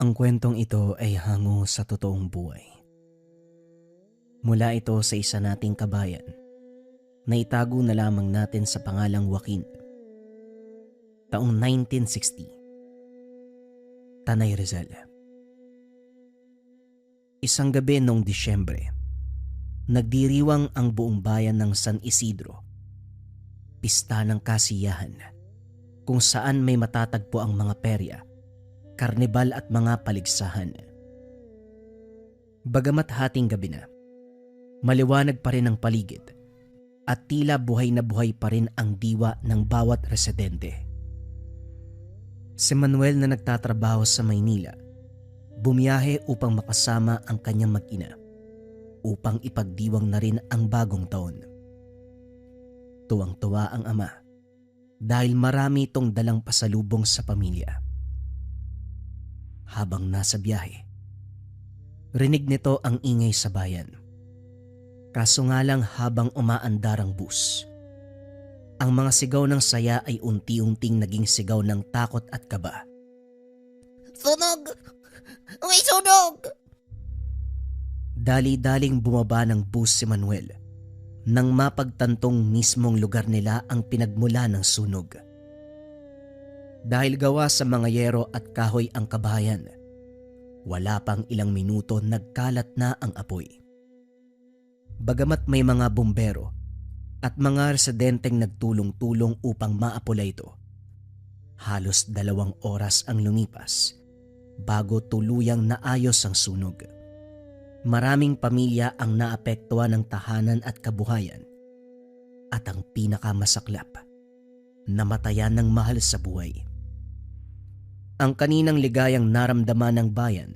Ang kwentong ito ay hango sa totoong buhay. Mula ito sa isa nating kabayan na itago na lamang natin sa pangalang Joaquin. Taong 1960, Tanay Rizal. Isang gabi noong Disyembre, nagdiriwang ang buong bayan ng San Isidro. Pista ng kasiyahan kung saan may matatagpo ang mga perya, karnibal at mga paligsahan. Bagamat hating gabi na, maliwanag pa rin ang paligid at tila buhay na buhay pa rin ang diwa ng bawat residente. Si Manuel na nagtatrabaho sa Maynila, bumiyahe upang makasama ang kanyang mag-ina upang ipagdiwang na rin ang bagong taon. Tuwang-tuwa ang ama dahil marami itong dalang pasalubong sa pamilya. Habang nasa biyahe, rinig nito ang ingay sa bayan. Kaso nga lang habang umaandar ang bus, ang mga sigaw ng saya ay unti-unting naging sigaw ng takot at kaba. Sunog! May sunog! Dali-daling bumaba ng bus si Manuel nang mapagtantong mismong lugar nila ang pinagmula ng sunog. Dahil gawa sa mga yero at kahoy ang kabahayan, wala pang ilang minuto nagkalat na ang apoy. Bagamat may mga bumbero at mga residenteng nagtulong-tulong upang maapula ito, halos 2 oras ang lumipas bago tuluyang naayos ang sunog. Maraming pamilya ang naapektuhan ng tahanan at kabuhayan, at ang pinakamasaklap, namatayan ng mahal sa buhay. Ang kaninang ligayang naramdaman ng bayan,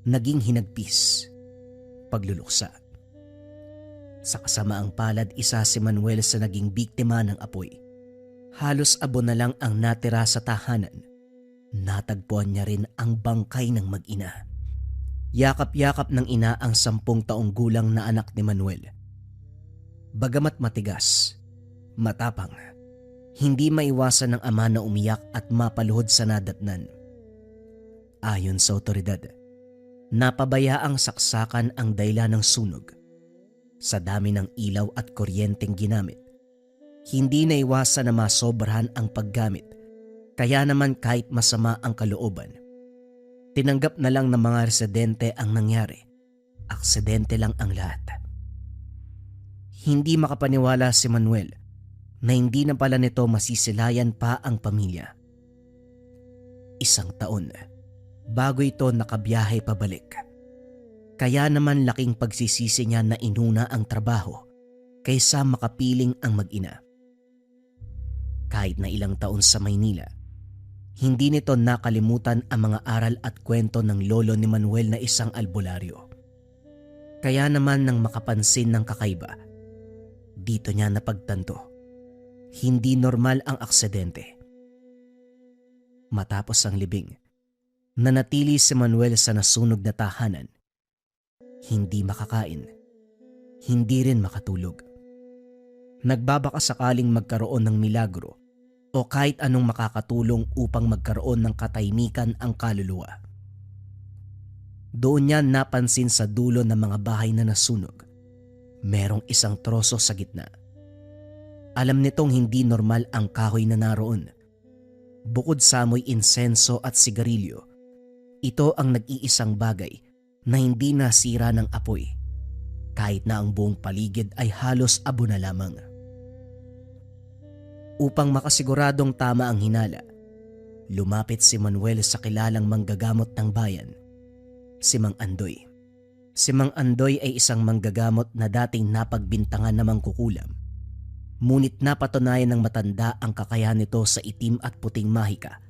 naging hinagpis, pagluluksa. Sa kasamaang palad, isa si Manuel sa naging biktima ng apoy. Halos abo na lang ang natira sa tahanan. Natagpuan niya rin ang bangkay ng mag-ina. Yakap-yakap ng ina ang 10 taong gulang na anak ni Manuel. Bagamat matigas, matapang, hindi maiwasan ng ama na umiyak at mapaluhod sa nadatnan. Ayon sa otoridad, napabayaang saksakan ang dahilan ng sunog. Sa dami ng ilaw at kuryenteng ginamit, hindi naiwasan na masobrahan ang paggamit, kaya naman kahit masama ang kalooban, tinanggap na lang ng mga residente ang nangyari. Aksidente lang ang lahat. Hindi makapaniwala si Manuel na hindi na pala nito masisilayan pa ang pamilya. 1 taon bago ito nakabiyahe pabalik. Kaya naman laking pagsisisi niya na inuna ang trabaho kaysa makapiling ang mag-ina. Kahit na ilang taon sa Maynila, hindi nito nakalimutan ang mga aral at kwento ng lolo ni Manuel na isang albularyo. Kaya naman nang makapansin ng kakaiba, dito niya napagtanto, hindi normal ang aksidente. Matapos ang libing, nanatili si Manuel sa nasunog na tahanan. Hindi makakain, hindi rin makatulog. Nagbabaka sakaling magkaroon ng milagro o kahit anong makakatulong upang magkaroon ng katahimikan ang kaluluwa. Doon niya napansin sa dulo ng mga bahay na nasunog, merong isang troso sa gitna. Alam nitong hindi normal ang kahoy na naroon. Bukod sa amoy insenso at sigarilyo, ito ang nag-iisang bagay na hindi nasira ng apoy, kahit na ang buong paligid ay halos abo na lamang. Upang makasiguradong tama ang hinala, lumapit si Manuel sa kilalang manggagamot ng bayan, si Mang Andoy. Si Mang Andoy ay isang manggagamot na dating napagbintangan na mangkukulam, ngunit napatunayan ng matanda ang kakayahan nito sa itim at puting mahika.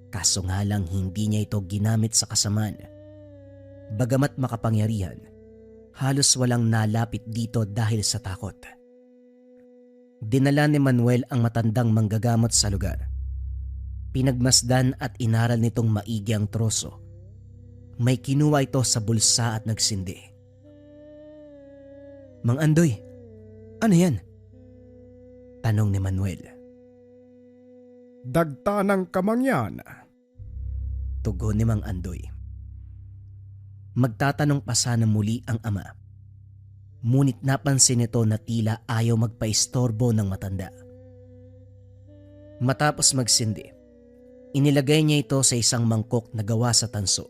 Kaso nga lang hindi niya ito ginamit sa kasamaan. Bagamat makapangyarihan, halos walang nalapit dito dahil sa takot. Dinala ni Manuel ang matandang manggagamot sa lugar. Pinagmasdan at inaral nitong maigi ang troso. May kinuha ito sa bulsa at nagsindi. "Mang Andoy, ano yan?" tanong ni Manuel. "Dagta ng kamangyan." Tugon ni Mang Andoy. Magtatanong pa sana muli ang ama. Ngunit napansin nito na tila ayaw magpaistorbo ng matanda. Matapos magsindi, inilagay niya ito sa isang mangkok na gawa sa tanso.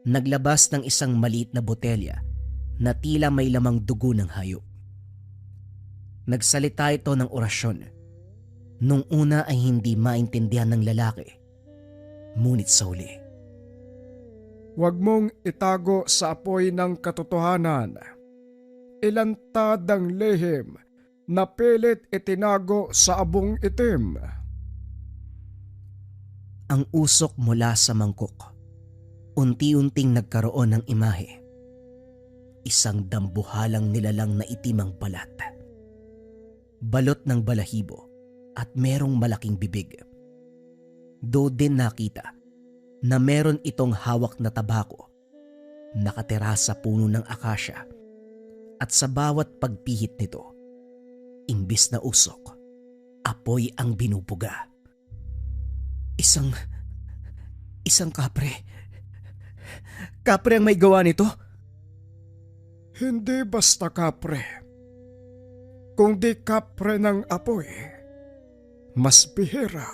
Naglabas ng isang maliit na botelya na tila may lamang dugo ng hayop. Nagsalita ito ng orasyon. Nung una ay hindi maintindihan ng lalaki. Ngunit sa huli, Huwag mong itago sa apoy ng katotohanan. Ilantad ang lihim na pilit itinago sa abong itim. ang usok mula sa mangkok. Unti-unting nagkaroon ng imahe. Isang dambuhalang nilalang na itim ang balat. Balot ng balahibo at merong malaking bibig. Do din nakita na meron itong hawak na tabako nakatira sa puno ng akasya at sa bawat pagpihit nito, imbis na usok, apoy ang binubuga. Isang kapre. Kapre ang may gawa nito? Hindi basta kapre. Kung di kapre ng apoy, mas bihira,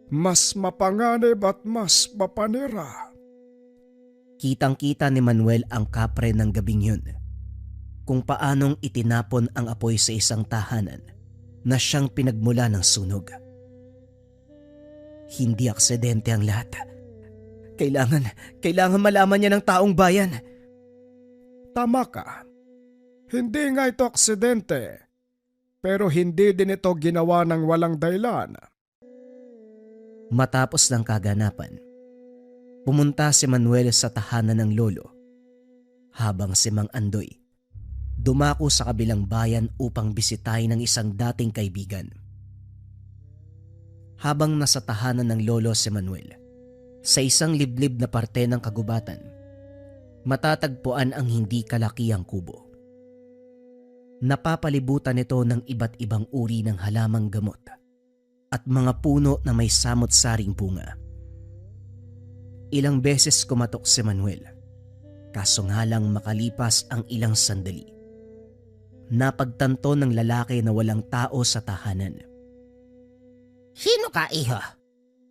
mas mapanganib at mas mapanira. Kitang-kita ni Manuel ang kapre ng gabing yun. Kung paanong itinapon ang apoy sa isang tahanan na siyang pinagmula ng sunog. Hindi aksidente ang lahat. Kailangan malaman niya ng taong bayan. Tama ka. Hindi nga ito aksidente, pero hindi din ito ginawa ng walang dahilan. Matapos ng kaganapan, pumunta si Manuel sa tahanan ng lolo, habang si Mang Andoy dumako sa kabilang bayan upang bisitahin ng isang dating kaibigan. Habang nasa tahanan ng lolo si Manuel, sa isang liblib na parte ng kagubatan, matatagpuan ang hindi kalakihang kubo. Napapalibutan ito ng iba't ibang uri ng halamang gamot at mga puno na may samot-saring bunga. Ilang beses kumatok si Manuel, kaso nga lang makalipas ang ilang sandali, napagtanto ng lalaki na walang tao sa tahanan. Sino ka, iho?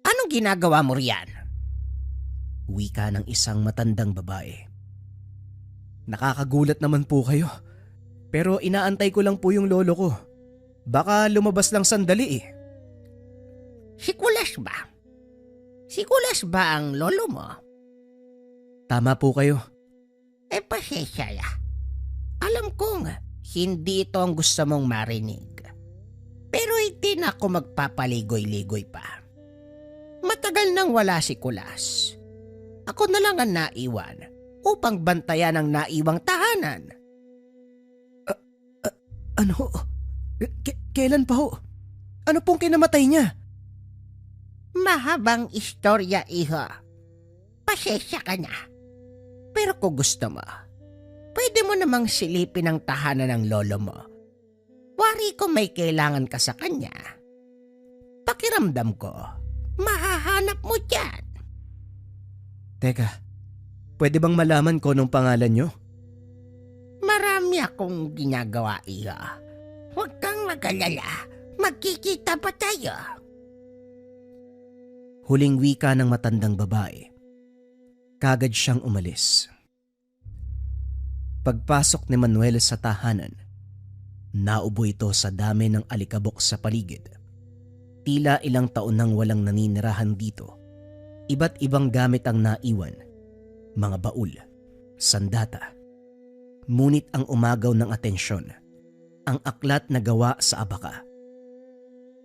Anong ginagawa mo riyan? Wika ng isang matandang babae. Nakakagulat naman po kayo, pero inaantay ko lang po yung lolo ko. Baka lumabas lang sandali eh. Si Kulas ba? Si Kulas ba ang lolo mo? Tama po kayo. Pasensya ya. Alam kong hindi ito ang gusto mong marinig. Pero hindi na ako magpapaligoy-ligoy pa. Matagal nang wala si Kulas. Ako na lang ang naiwan upang bantayan ang naiwang tahanan. Ano? Kailan pa ho? Ano pong kinamatay niya? Mahabang istorya, iho. Pasensya ka na. Pero kung gusto mo, pwede mo namang silipin ang tahanan ng lolo mo. Wari ko may kailangan ka sa kanya. Pakiramdam ko, mahahanap mo dyan. Teka, pwede bang malaman ko nung pangalan niyo? Marami akong ginagawa, iho. Huwag kang mag-alala. Magkikita pa tayo. Huling wika ng matandang babae. Kagad siyang umalis. Pagpasok ni Manuel sa tahanan, naubo ito sa dami ng alikabok sa paligid. Tila ilang taon nang walang naninirahan dito. Iba't ibang gamit ang naiwan. Mga baul, sandata. Ngunit ang umagaw ng atensyon, ang aklat na gawa sa abaka.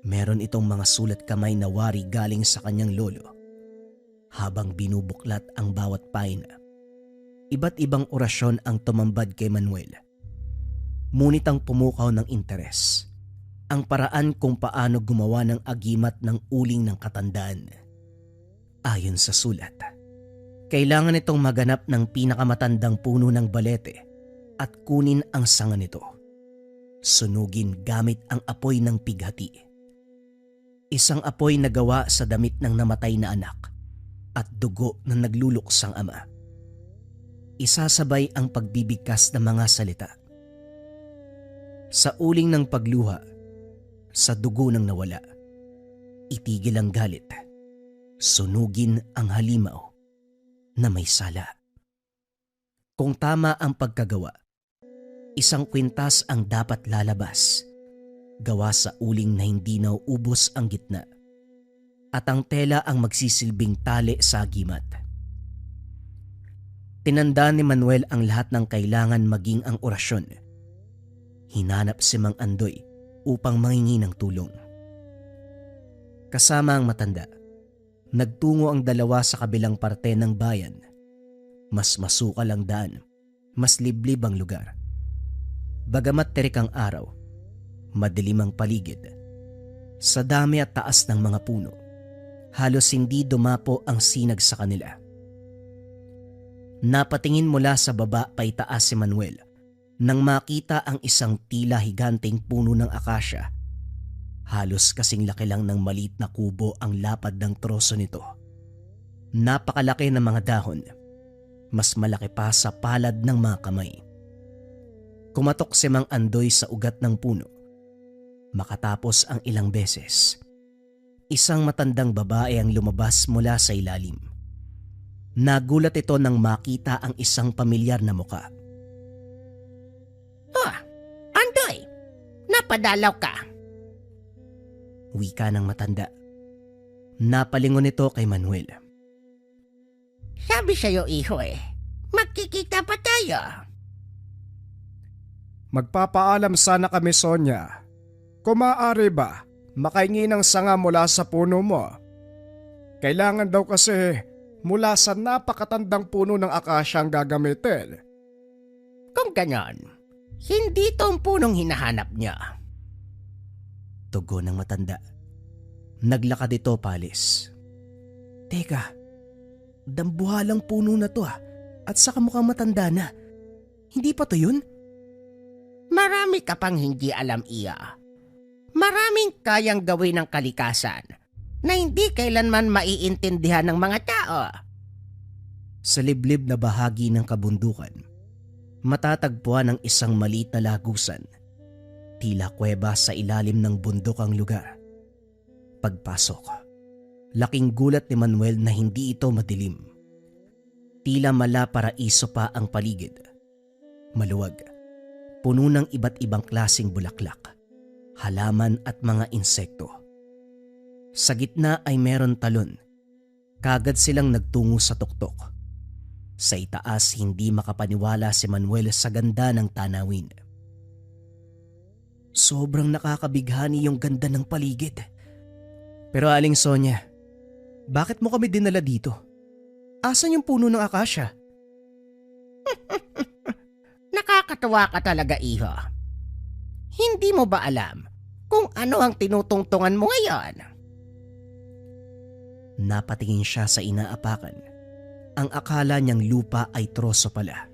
Meron itong mga sulat kamay na wari galing sa kanyang lolo. Habang binubuklat ang bawat pahina, iba't ibang orasyon ang tumambad kay Manuel. Ngunit ang pumukaw ng interes, ang paraan kung paano gumawa ng agimat ng uling ng katandaan. Ayon sa sulat, kailangan itong maganap ng pinakamatandang puno ng balete at kunin ang sanga nito. Sunugin gamit ang apoy ng pighati. Isang apoy na gawa sa damit ng namatay na anak at dugo na nagluluksang ama. Isasabay ang pagbibigkas ng mga salita. Sa uling ng pagluha, sa dugo ng nawala, itigil ang galit, sunugin ang halimaw na may sala. Kung tama ang pagkagawa, isang kwintas ang dapat lalabas, gawa sa uling na hindi nauubos ang gitna, at ang tela ang magsisilbing tali sa agimat. Tinanda ni Manuel ang lahat ng kailangan maging ang orasyon. Hinanap si Mang Andoy upang mangingi ng tulong. Kasama ang matanda, nagtungo ang dalawa sa kabilang parte ng bayan. Mas masukal ang daan, mas liblib ang lugar. Bagamat terik ang araw, madilim ang paligid. Sa dami at taas ng mga puno, halos hindi dumapo ang sinag sa kanila. Napatingin mula sa baba paitaas si Manuel nang makita ang isang tila higanteng puno ng akasya. Halos kasing laki lang ng maliit na kubo ang lapad ng troso nito. Napakalaki ng mga dahon, mas malaki pa sa palad ng mga kamay. Kumatok si Mang Andoy sa ugat ng puno. Makatapos ang ilang beses, isang matandang babae ang lumabas mula sa ilalim. Nagulat ito nang makita ang isang pamilyar na muka. Oh, Andoy, napadalaw ka. Wika ng matanda. Napalingon ito kay Manuel. Sabi sa'yo, iho magkikita pa tayo. Magpapaalam sana kami, Sonia. Kung maaari ba, makahingi ng sanga mula sa puno mo? Kailangan daw kasi mula sa napakatandang puno ng akasya ang gagamitin. Kung ganon, hindi ito ang punong hinahanap niya. Tugon ng matanda. Naglakad ito palis. Teka, dambuhalang puno na to at saka mukhang matanda na. Hindi pa to yun? Marami ka pang hindi alam, iya. Maraming kayang gawin ng kalikasan na hindi kailanman maiintindihan ng mga tao. Sa liblib na bahagi ng kabundukan, matatagpuan ang isang maliit na lagusan. Tila kuweba sa ilalim ng bundok ang lugar. Pagpasok, laking gulat ni Manuel na hindi ito madilim. Tila mala-paraiso pa ang paligid. Maluwag, puno ng iba't ibang klaseng bulaklak, halaman at mga insekto. Sa gitna ay meron talon. Kagad silang nagtungo sa tuktok. Sa itaas hindi makapaniwala si Manuel sa ganda ng tanawin. Sobrang nakakabighani yung ganda ng paligid. Pero Aling Sonia, bakit mo kami dinala dito? Asan yung puno ng akasya? Nakakatawa ka talaga, iho. Hindi mo ba alam kung ano ang tinutungtungan mo ngayon? Napatingin siya sa inaapakan. Ang akala niyang lupa ay troso pala.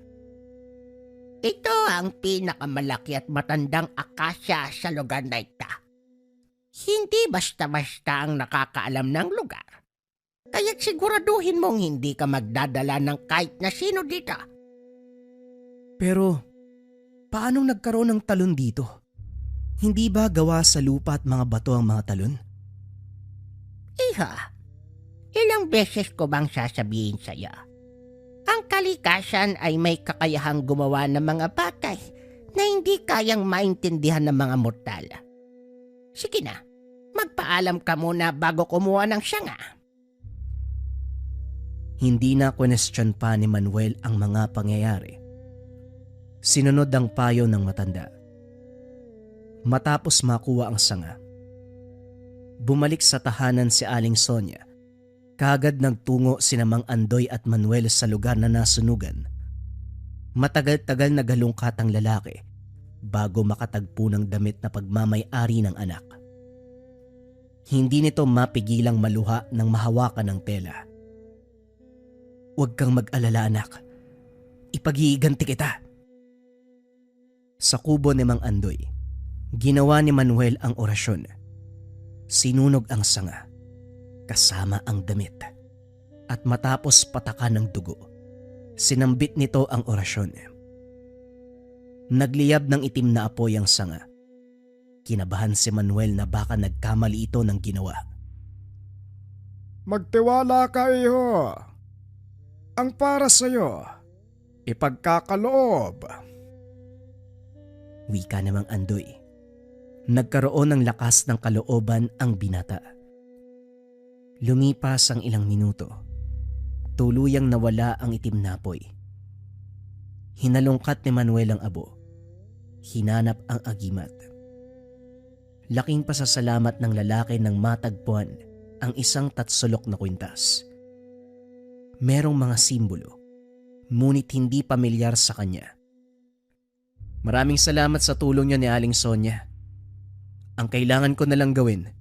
Ito ang pinakamalaki at matandang akasya sa lugar na ito. Hindi basta-basta ang nakakaalam ng lugar. Kaya't siguraduhin mong hindi ka magdadala ng kahit na sino dito. Pero, paanong nagkaroon ng talon dito? Hindi ba gawa sa lupa at mga bato ang mga talon? Iha, ilang beses ko bang sasabihin sa'yo? Ang kalikasan ay may kakayahang gumawa ng mga bagay na hindi kayang maintindihan ng mga mortal. Sige na, magpaalam ka muna bago kumuha ng sanga. Hindi na question pa ni Manuel ang mga pangyayari. Sinunod ang payo ng matanda. Matapos makuha ang sanga, bumalik sa tahanan si Aling Sonia. Kagad nagtungo sina Mang Andoy at Manuel sa lugar na nasunugan. Matagal-tagal nagalungkat ang lalaki bago makatagpo ng damit na pagmamay-ari ng anak. Hindi nito mapigilang maluha nang mahawakan ng tela. Huwag kang mag-alala, anak. Ipag-iiganti kita. Sa kubo ni Mang Andoy, ginawa ni Manuel ang orasyon. Sinunog ang sanga, kasama ang damit. At matapos patakan ng dugo, sinambit nito ang orasyon. Nagliyab ng itim na apoy ang sanga. Kinabahan si Manuel na baka nagkamali ito ng ginawa. Magtiwala ka, iho. Ang para sa'yo, ipagkakaloob. Wika namang Andoy. Nagkaroon ng lakas ng kalooban ang binata. Lumipas ang ilang minuto. Tuluyang nawala ang itim na apoy. Hinalungkat ni Manuel ang abo. Hinanap ang agimat. Laking pasasalamat ng lalaki nang matagpuan ang isang tatsulok na kwintas. Merong mga simbolo, ngunit hindi pamilyar sa kanya. Maraming salamat sa tulong niyo ni Aling Sonia. Ang kailangan ko na lang gawin,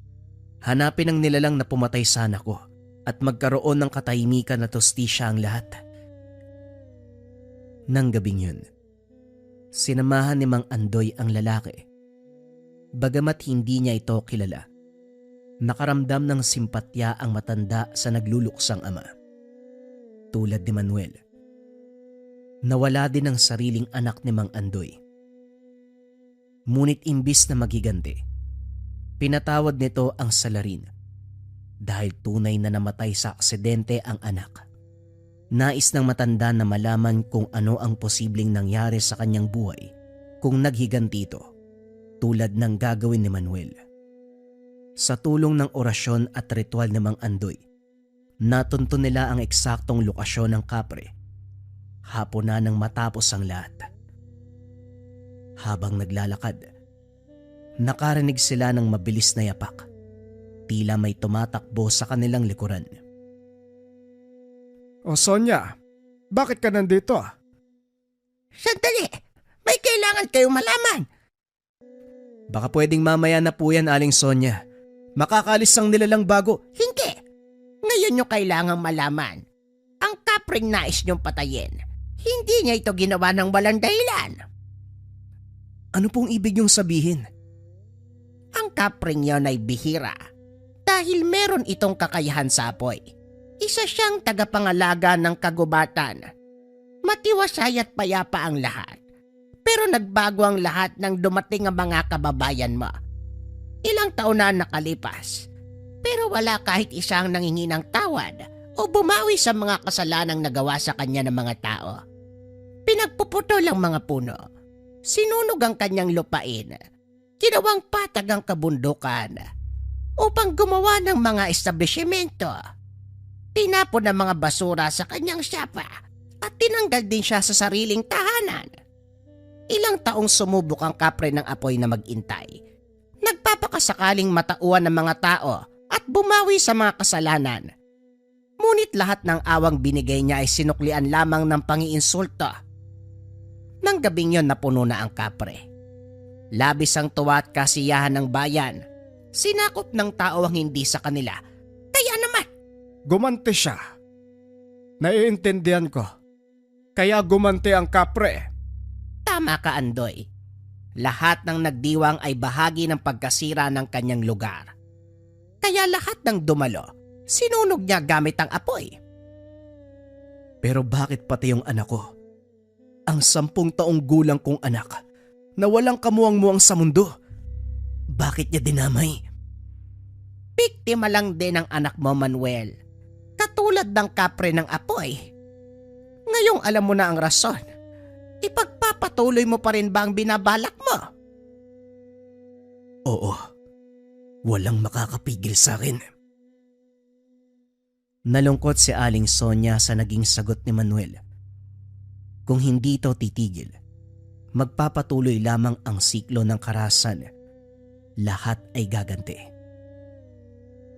hanapin ang nilalang na pumatay sa anak ko at magkaroon ng katahimikan na tostisya ang lahat. Nang gabing yun, sinamahan ni Mang Andoy ang lalaki. Bagamat hindi niya ito kilala, nakaramdam ng simpatya ang matanda sa nagluluksang ama. Tulad ni Manuel, nawala din ang sariling anak ni Mang Andoy. Ngunit imbis na magiganti, pinatawad nito ang salarin dahil tunay na namatay sa aksidente ang anak. Nais ng matanda na malaman kung ano ang posibleng nangyari sa kanyang buhay kung naghiganti ito, tulad ng gagawin ni Manuel. Sa tulong ng orasyon at ritual ni Mang Andoy, natunto nila ang eksaktong lokasyon ng kapre. Hapon na nang matapos ang lahat. Habang naglalakad, nakarinig sila ng mabilis na yapak. Tila may tumatakbo sa kanilang likuran. O Sonia, bakit ka nandito? Sandali! May kailangan kayong malaman! Baka pwedeng mamaya na po yan, Aling Sonia. Makakalis ang nilalang bago. Hindi! Ngayon nyo kailangang malaman. Ang kapring nais nyong patayin, hindi niya ito ginawa ng walang dahilan. Ano pong ibig niyong sabihin? Ang kapring yon ay bihira dahil meron itong kakayahan sa apoy. Isa siyang tagapangalaga ng kagubatan. Matiwasay at payapa ang lahat. Pero nagbago ang lahat nang dumating ang mga kababayan mo. Ilang taon na nakalipas, pero wala kahit isang nangingi ng tawad o bumawi sa mga kasalanang nagawa sa kanya ng mga tao. Pinagpuputol ang mga puno, sinunog ang kanyang lupain, ginawang patag ang kabundukan upang gumawa ng mga establishmento. Tinapon ang mga basura sa kanyang siyapa at tinanggal din siya sa sariling tahanan. Ilang taong sumubok ang kapre ng apoy na mag-intay. Nagpapakasakaling matauan ng mga tao at bumawi sa mga kasalanan. Ngunit lahat ng awang binigay niya ay sinuklian lamang ng pangiinsulto. Nang gabing yon napuno na ang kapre. Labis ang tuwa at kasiyahan ng bayan. Sinakop ng tao ang hindi sa kanila. Kaya naman, Gumanti siya. Naiintindihan ko. Kaya gumanti ang kapre. tama ka Andoy. Lahat ng nagdiwang ay bahagi ng pagkasira ng kanyang lugar. Kaya lahat ng dumalo, sinunog niya gamit ang apoy. Pero bakit pati yung anak ko? Ang 10 taong gulang kong anak na walang kamuang-muang sa mundo. Bakit niya dinamay? Biktima lang din ang anak mo, Manuel. Katulad ng kapre ng apoy. Ngayong alam mo na ang rason. Ipagpapatuloy mo pa rin ba ang binabalak mo? Oo. Walang makakapigil sa akin. Nalungkot si Aling Sonia sa naging sagot ni Manuel. Kung hindi ito titigil, magpapatuloy lamang ang siklo ng karahasan. Lahat ay gaganti.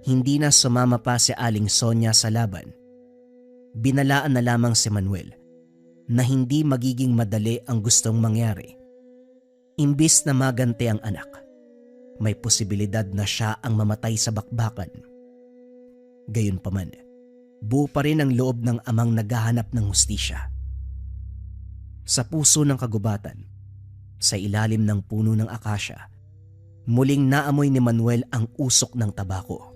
Hindi na sumama pa si Aling Sonia sa laban. Binalaan na lamang si Manuel na hindi magiging madali ang gustong mangyari. Imbis na maganti ang anak, may posibilidad na siya ang mamatay sa bakbakan. Gayunpaman, buo pa rin ang loob ng amang naghahanap ng hustisya. Sa puso ng kagubatan, sa ilalim ng puno ng akasya, muling naamoy ni Manuel ang usok ng tabako.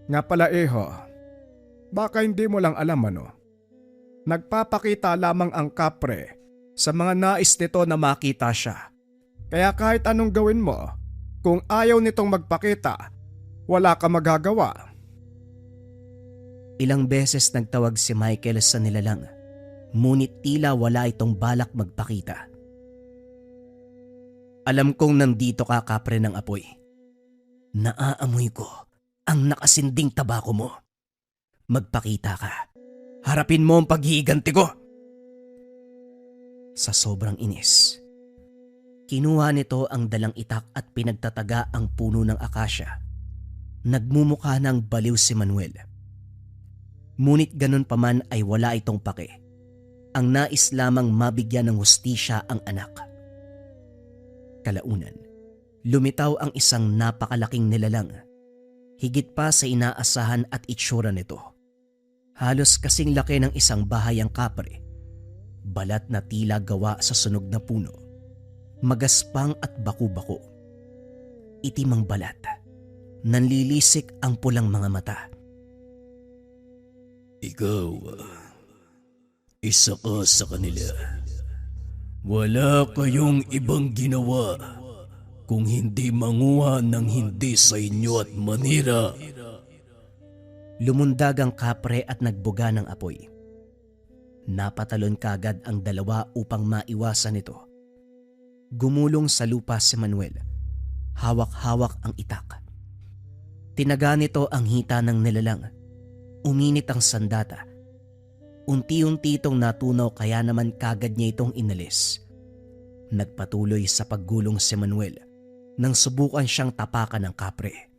Nga pala, Iho. Baka hindi mo lang alam ano. Nagpapakita lamang ang kapre sa mga nais nito na makita siya. Kaya kahit anong gawin mo, kung ayaw nitong magpakita, wala ka magagawa. Ilang beses nagtawag si Michael sa nilalang, ngunit tila wala itong balak magpakita. Alam kong nandito ka, kapre ng apoy. Naaamoy ko ang nakasinding tabako mo. Magpakita ka. Harapin mo ang paghihiganti ko. Sa sobrang inis, kinuha nito ang dalang itak at pinagtataga ang puno ng akasya. Nagmumukha ng baliw si Manuel. Ngunit ganun pa man ay wala itong pake. Ang nais lamang mabigyan ng hustisya ang anak. Kalaunan, lumitaw ang isang napakalaking nilalang. Higit pa sa inaasahan at itsura nito. Halos kasing laki ng isang bahay ang kapre. Balat na tila gawa sa sunog na puno. Magaspang at baku-bako. Itim ang balat. Nanlilisik ang pulang mga mata. Ikaw, isa ka sa kanila. Wala kayong ibang ginawa kung hindi manguha ng hindi sa inyo at manira. Lumundag ang kapre at nagbuga ng apoy. Napatalon kagad ang dalawa upang maiwasan ito. Gumulong sa lupa si Manuel. Hawak-hawak ang itak. Tinaga nito ang hita ng nilalang. Uminit ang sandata. Unti-unti itong natunaw kaya naman kagad niya itong inalis. Nagpatuloy sa paggulong si Manuel nang subukan siyang tapakan ng kapre.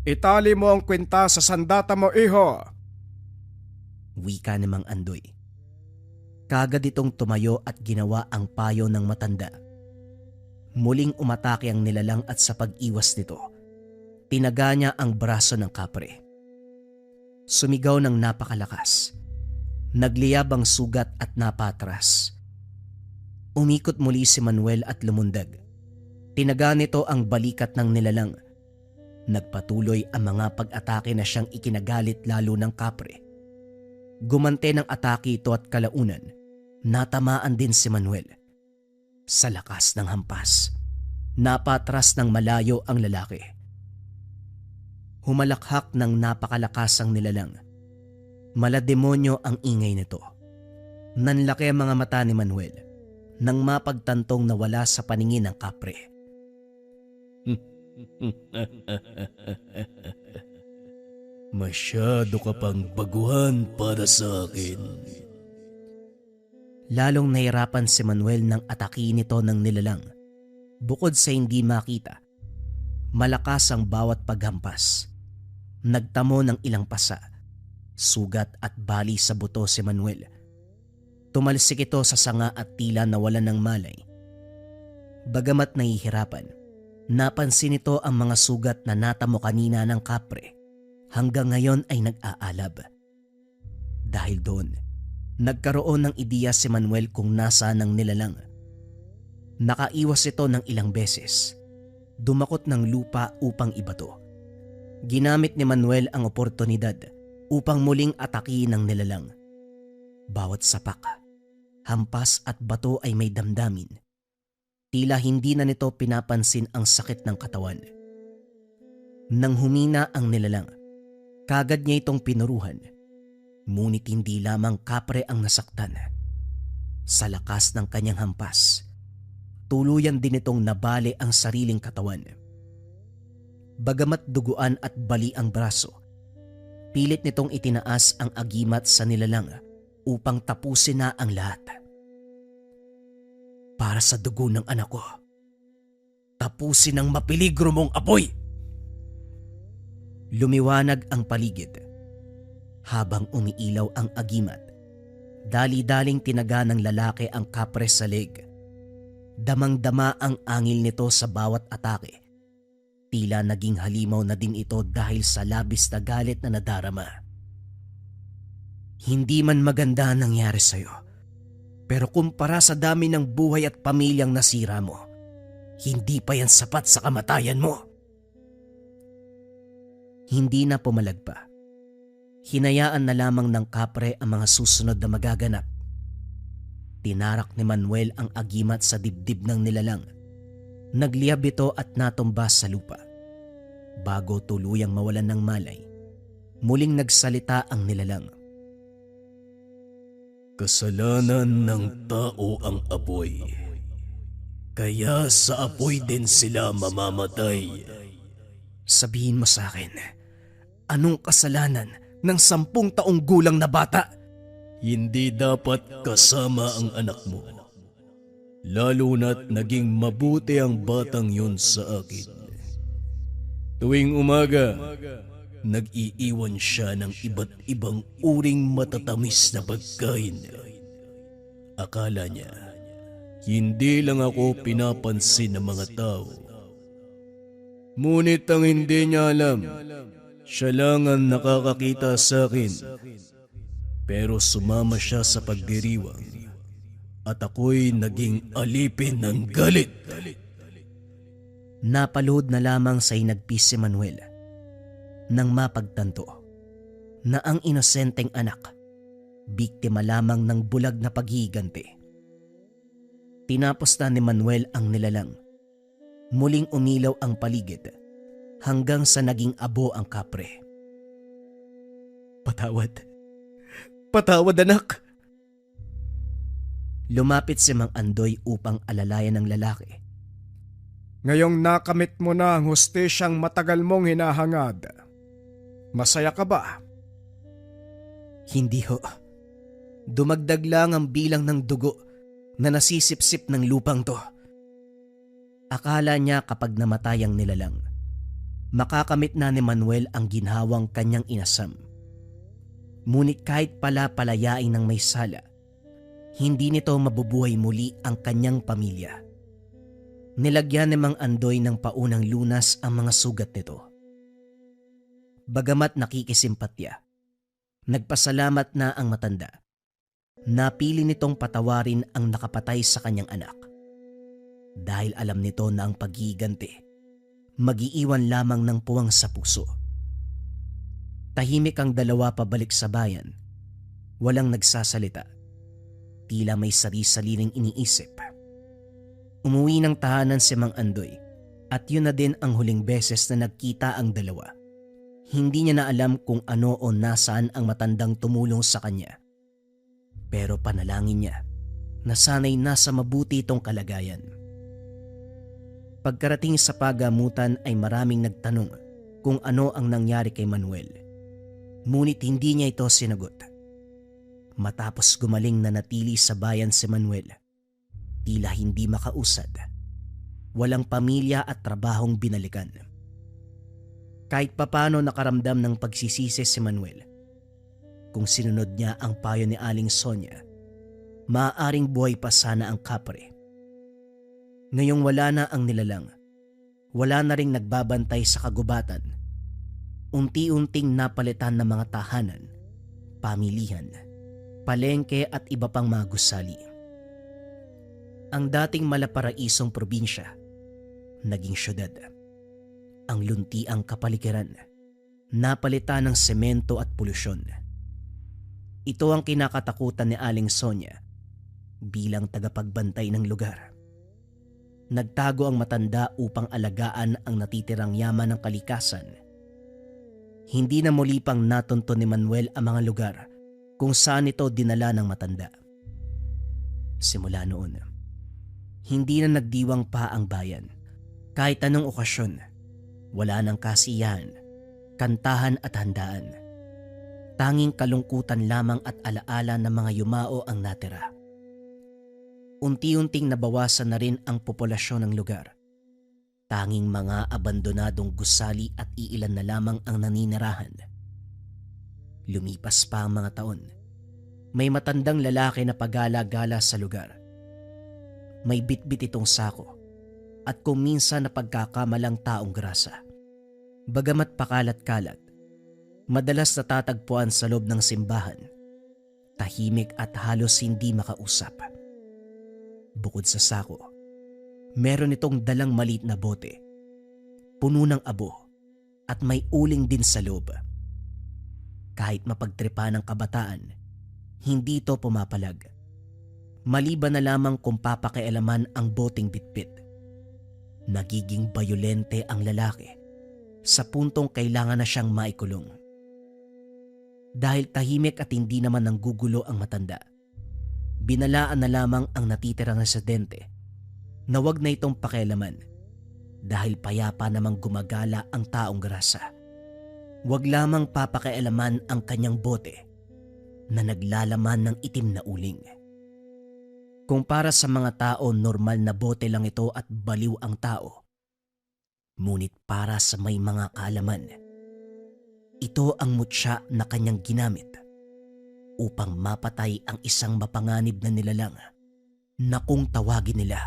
Itali mo ang kwenta sa sandata mo, iho. Wika ni Mang Andoy. Kagad itong tumayo at ginawa ang payo ng matanda. Muling umatake ang nilalang at sa pag-iwas nito, tinaga niya ang braso ng kapre. Sumigaw ng napakalakas. Nagliyab ang sugat at napatras. Umikot muli si Manuel at lumundag. Tinaga nito ang balikat ng nilalang. Nagpatuloy ang mga pag-atake na siyang ikinagalit lalo ng kapre. Gumante ng atake ito at kalaunan, natamaan din si Manuel. Sa lakas ng hampas, napatras ng malayo ang lalaki. Humalakhak ng napakalakas ang nilalang. Malademonyo ang ingay nito. Nanlaki ang mga mata ni Manuel nang mapagtantong nawala sa paningin ng kapre. Masyado ka pang baguhan para sa akin. Lalong nahirapan si Manuel nang atakihin ito ng nilalang. Bukod sa hindi makita, malakas ang bawat paghampas. Nagtamo ng ilang pasa, sugat at bali sa buto si Manuel. Tumalsik ito sa sanga at tila nawalan ng malay. Bagamat nahihirapan, napansin nito ang mga sugat na natamo kanina ng kapre. Hanggang ngayon ay nag-aalab. Dahil doon, nagkaroon ng ideya si Manuel kung nasaan ang nilalang. Nakaiwas ito ng ilang beses. Dumakot ng lupa upang ibato. Ginamit ni Manuel ang oportunidad upang muling atakihin ng nilalang. Bawat sapak, hampas at bato ay may damdamin. Tila hindi na nito pinapansin ang sakit ng katawan. Nang humina ang nilalang, kagad niya itong pinuruhan. Ngunit hindi lamang kapre ang nasaktan. Sa lakas ng kanyang hampas, tuluyan din itong nabali ang sariling katawan. Bagamat duguan at bali ang braso, pilit nitong itinaas ang agimat sa nilalang upang tapusin na ang lahat. Para sa dugo ng anak ko, tapusin ang mapeligro mong apoy! Lumiwanag ang paligid. Habang umiilaw ang agimat, dali-daling tinaga ng lalaki ang kapre sa leg. Damang-dama ang angil nito sa bawat atake. Tila naging halimaw na din ito dahil sa labis na galit na nadarama. Hindi man maganda ang nangyari sa'yo, pero kumpara sa dami ng buhay at pamilyang nasira mo, hindi pa yan sapat sa kamatayan mo. Hindi na pumalag pa. Hinayaan na lamang ng kapre ang mga susunod na magaganap. Tinarak ni Manuel ang agimat sa dibdib ng nilalang. Nagliyab ito at natumba sa lupa. Bago tuluyang mawalan ng malay, muling nagsalita ang nilalang. Kasalanan ng tao ang apoy. Kaya sa apoy din sila mamamatay. Sabihin mo sa akin, anong kasalanan ng 10 taong gulang na bata? Hindi dapat kasama ang anak mo. Lalo na't naging mabuti ang batang yun sa akin. Tuwing umaga, nag-iiwan siya ng iba't ibang uring matatamis na pagkain. Akala niya, hindi lang ako pinapansin ng mga tao. Ngunit ang hindi niya alam, siya lang ang nakakakita sa akin. Pero sumama siya sa pagdiriwang at ako'y naging alipin ng galit. Napalood na lamang sa hinagpis si Manuel nang mapagtanto na ang inosenteng anak biktima lamang ng bulag na paghihiganti. Tinapos na ni Manuel ang nilalang. Muling umilaw ang paligid hanggang sa naging abo ang kapre. Patawad. Patawad, anak! Lumapit si Mang Andoy upang alalayan ng lalaki. Ngayong nakamit mo na ang hustisyang matagal mong hinahangad, masaya ka ba? Hindi ho. Dumagdag lang ang bilang ng dugo na nasisipsip ng lupang to. Akala niya kapag namatay ang nilalang, makakamit na ni Manuel ang ginhawang kanyang inasam. Ngunit kahit pala palayain ng may sala, hindi nito mabubuhay muli ang kanyang pamilya. Nilagyan ni Mang Andoy ng paunang lunas ang mga sugat nito. Bagamat nakikisimpatya, nagpasalamat na ang matanda. Napili nitong patawarin ang nakapatay sa kanyang anak. Dahil alam nito na ang paghihiganti, mag-iiwan lamang ng puwang sa puso. Tahimik ang dalawa pabalik sa bayan. Walang nagsasalita. Tila may sari-sariling iniisip. Umuwi ng tahanan si Mang Andoy at yun na din ang huling beses na nagkita ang dalawa. Hindi niya na alam kung ano o nasaan ang matandang tumulong sa kanya. Pero panalangin niya na sana'y nasa mabuti itong kalagayan. Pagkarating sa pagamutan ay maraming nagtanong kung ano ang nangyari kay Manuel. Ngunit hindi niya ito sinagot. Matapos gumaling na natili sa bayan si Manuel, tila hindi makausad. Walang pamilya at trabahong binalikan. Kahit papano nakaramdam ng pagsisisi si Manuel. Kung sinunod niya ang payo ni Aling Sonia, maaaring buhay pa sana ang kapre. Ngayong wala na ang nilalang, wala na ring nagbabantay sa kagubatan. Unti-unting napalitan ng mga tahanan, pamilihan, palengke at iba pang mga gusali. Ang dating malaparaisong probinsya, naging syudad. Ang luntiang kapaligiran, napalitan ng semento at polusyon. Ito ang kinakatakutan ni Aling Sonia bilang tagapagbantay ng lugar. Nagtago ang matanda upang alagaan ang natitirang yaman ng kalikasan. Hindi na muli pang natunto ni Manuel ang mga lugar kung saan ito dinala ng matanda. Simula noon, hindi na nagdiwang pa ang bayan. Kahit anong okasyon, wala nang kasiyahan, kantahan at handaan. Tanging kalungkutan lamang at alaala ng mga yumao ang natira. Unti-unting nabawasan na rin ang populasyon ng lugar. Tanging mga abandonadong gusali at iilan na lamang ang naninirahan. Lumipas pa ang mga taon. May matandang lalaki na pagala-gala sa lugar. May bitbit itong sako at kung minsan na pagkakamalang taong grasa. Bagamat pakalat-kalat, madalas natatagpuan sa loob ng simbahan. Tahimik at halos hindi makausap. Bukod sa sako, meron itong dalang maliit na bote, puno ng abo at may uling din sa loob. Kahit mapagtripa ng kabataan, hindi ito pumapalag. Maliban na lamang kung papakialaman ang boteng bitbit. Nagiging bayolente ang lalaki sa puntong kailangan na siyang maikulong. Dahil tahimik at hindi naman nanggugulo ang matanda, binalaan na lamang ang natitirang residente na wag na itong pakialaman dahil payapa namang gumagala ang taong grasa. Wag lamang papakialaman ang kanyang bote na naglalaman ng itim na uling. Kung para sa mga tao normal na bote lang ito at baliw ang tao, ngunit para sa may mga kaalaman, ito ang mutya na kanyang ginamit upang mapatay ang isang mapanganib na nilalang na kung tawagin nila,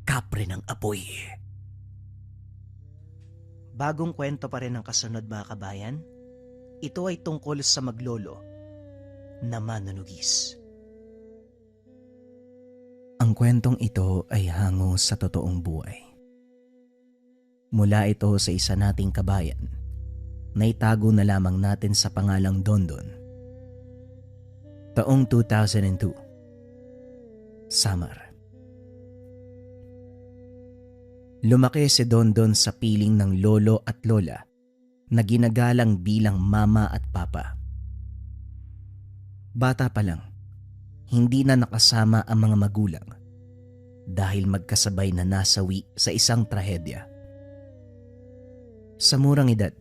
kapre ng apoy. Bagong kwento pa rin ang kasunod mga kabayan. Ito ay tungkol sa maglolo na manunugis. Ang kwentong ito ay hango sa totoong buhay. Mula ito sa isa nating kabayan na itago na lamang natin sa pangalang Dondon. Taong 2002, Samar. Lumaki si Dondon sa piling ng lolo at lola na ginagalang bilang mama at papa. Bata pa lang, hindi na nakasama ang mga magulang dahil magkasabay na nasawi sa isang trahedya. Sa murang edad,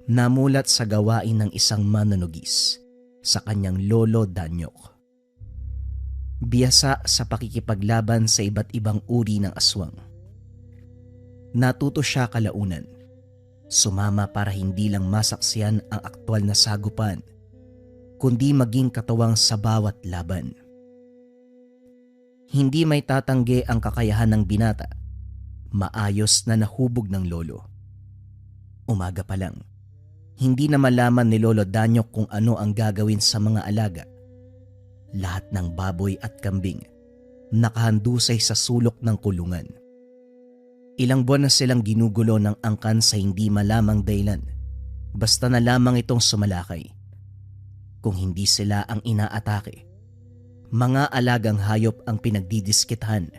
namulat sa gawain ng isang manunugis sa kanyang lolo Danyok. Biyasa sa pakikipaglaban sa iba't ibang uri ng aswang. Natuto siya kalaunan, sumama para hindi lang masaksiyan ang aktwal na sagupan, kundi maging katuwang sa bawat laban. Hindi may tatanggi ang kakayahan ng binata, maayos na nahubog ng lolo. Umaga pa lang, hindi na malaman ni Lolo Danyok kung ano ang gagawin sa mga alaga. Lahat ng baboy at kambing nakahandusay sa sulok ng kulungan. Ilang buwan na silang ginugulo ng angkan sa hindi malamang dahilan, basta na lamang itong sumalakay. Kung hindi sila ang inaatake, mga alagang hayop ang pinagdidiskitahan,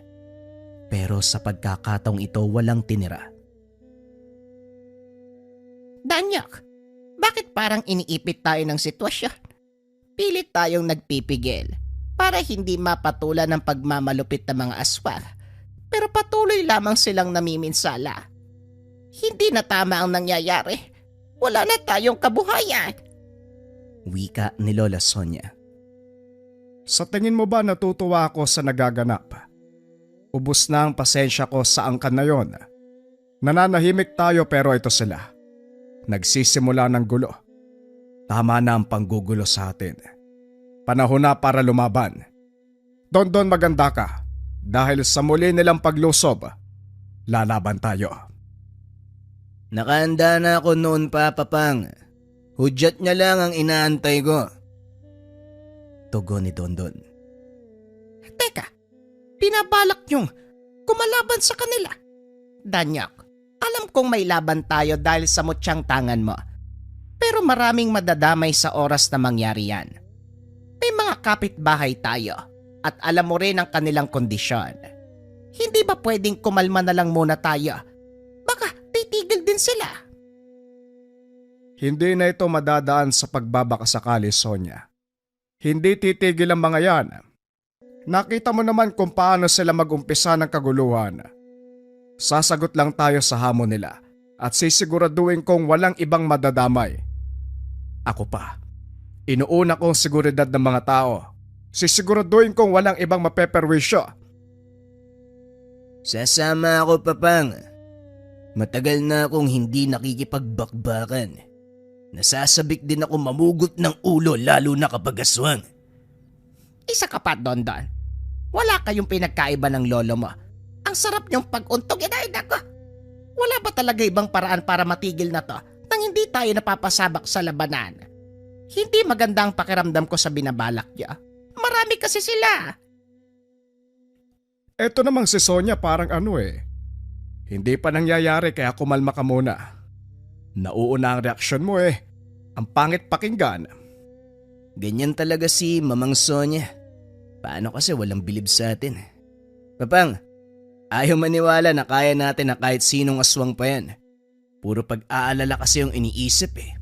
pero sa pagkakataong ito walang tinira. Danyok, bakit parang iniipit tayo ng sitwasyon? Pilit tayong nagpipigil para hindi mapatulan ng pagmamalupit ng mga aswang, pero patuloy lamang silang namiminsala. Hindi na tama ang nangyayari. Wala na tayong kabuhayan. Wika ni Lola Sonia. Sa tingin mo ba natutuwa ako sa nagaganap? Ubus na ang pasensya ko sa angkan na yon. Nananahimik tayo pero ito sila. Nagsisimula ng gulo. Tama na ang panggugulo sa atin. Panahon na para lumaban. Dondon, maganda ka. Dahil sa muli nilang paglusob, lalaban tayo. Nakahanda na ako noon pa, Papang. Hudyat niya lang ang inaantay ko. Tugon ni Dondon. Teka, pinabalak niyong kumalaban sa kanila. Danyok, alam kong may laban tayo dahil sa mutyang tangan mo. Pero maraming madadamay sa oras na mangyari yan. May mga kapitbahay tayo at alam mo rin ang kanilang kondisyon. Hindi ba pwedeng kumalma na lang muna tayo? Baka titigil din sila. Hindi na ito madadaan sa pagbabakasakali, Sonia. Hindi titigil ang mga yan. Nakita mo naman kung paano sila mag-umpisa ng kaguluhan. Sasagot lang tayo sa hamon nila at sisiguraduhin kong walang ibang madadamay. Ako pa, inuuna kong seguridad ng mga tao. Sisiguraduhin kong walang ibang mapeperwisyo. Sasama ako, Papang. Matagal na akong hindi nakikipagbakbakan. Nasasabik din ako mamugot ng ulo lalo na kapag aswang. Isa ka pa, Dondon. Wala kayong pinagkaiba ng lolo mo. Ang sarap niyong pag-untog, inay nako. Wala ba talaga ibang paraan para matigil na to nang hindi tayo napapasabak sa labanan? Hindi maganda ang pakiramdam ko sa binabalak niya. Marami kasi sila. Eto namang si Sonia parang hindi pa nangyayari kaya kumalma ka muna. Nauuna ang reaksyon mo . Ang Ang pangit pakinggan. Ganyan talaga si Mamang Sonia. Paano kasi walang bilib sa atin? Papang, ayaw maniwala na kaya natin na kahit sinong aswang pa yan. Puro pag-aalala kasi yung iniisip eh.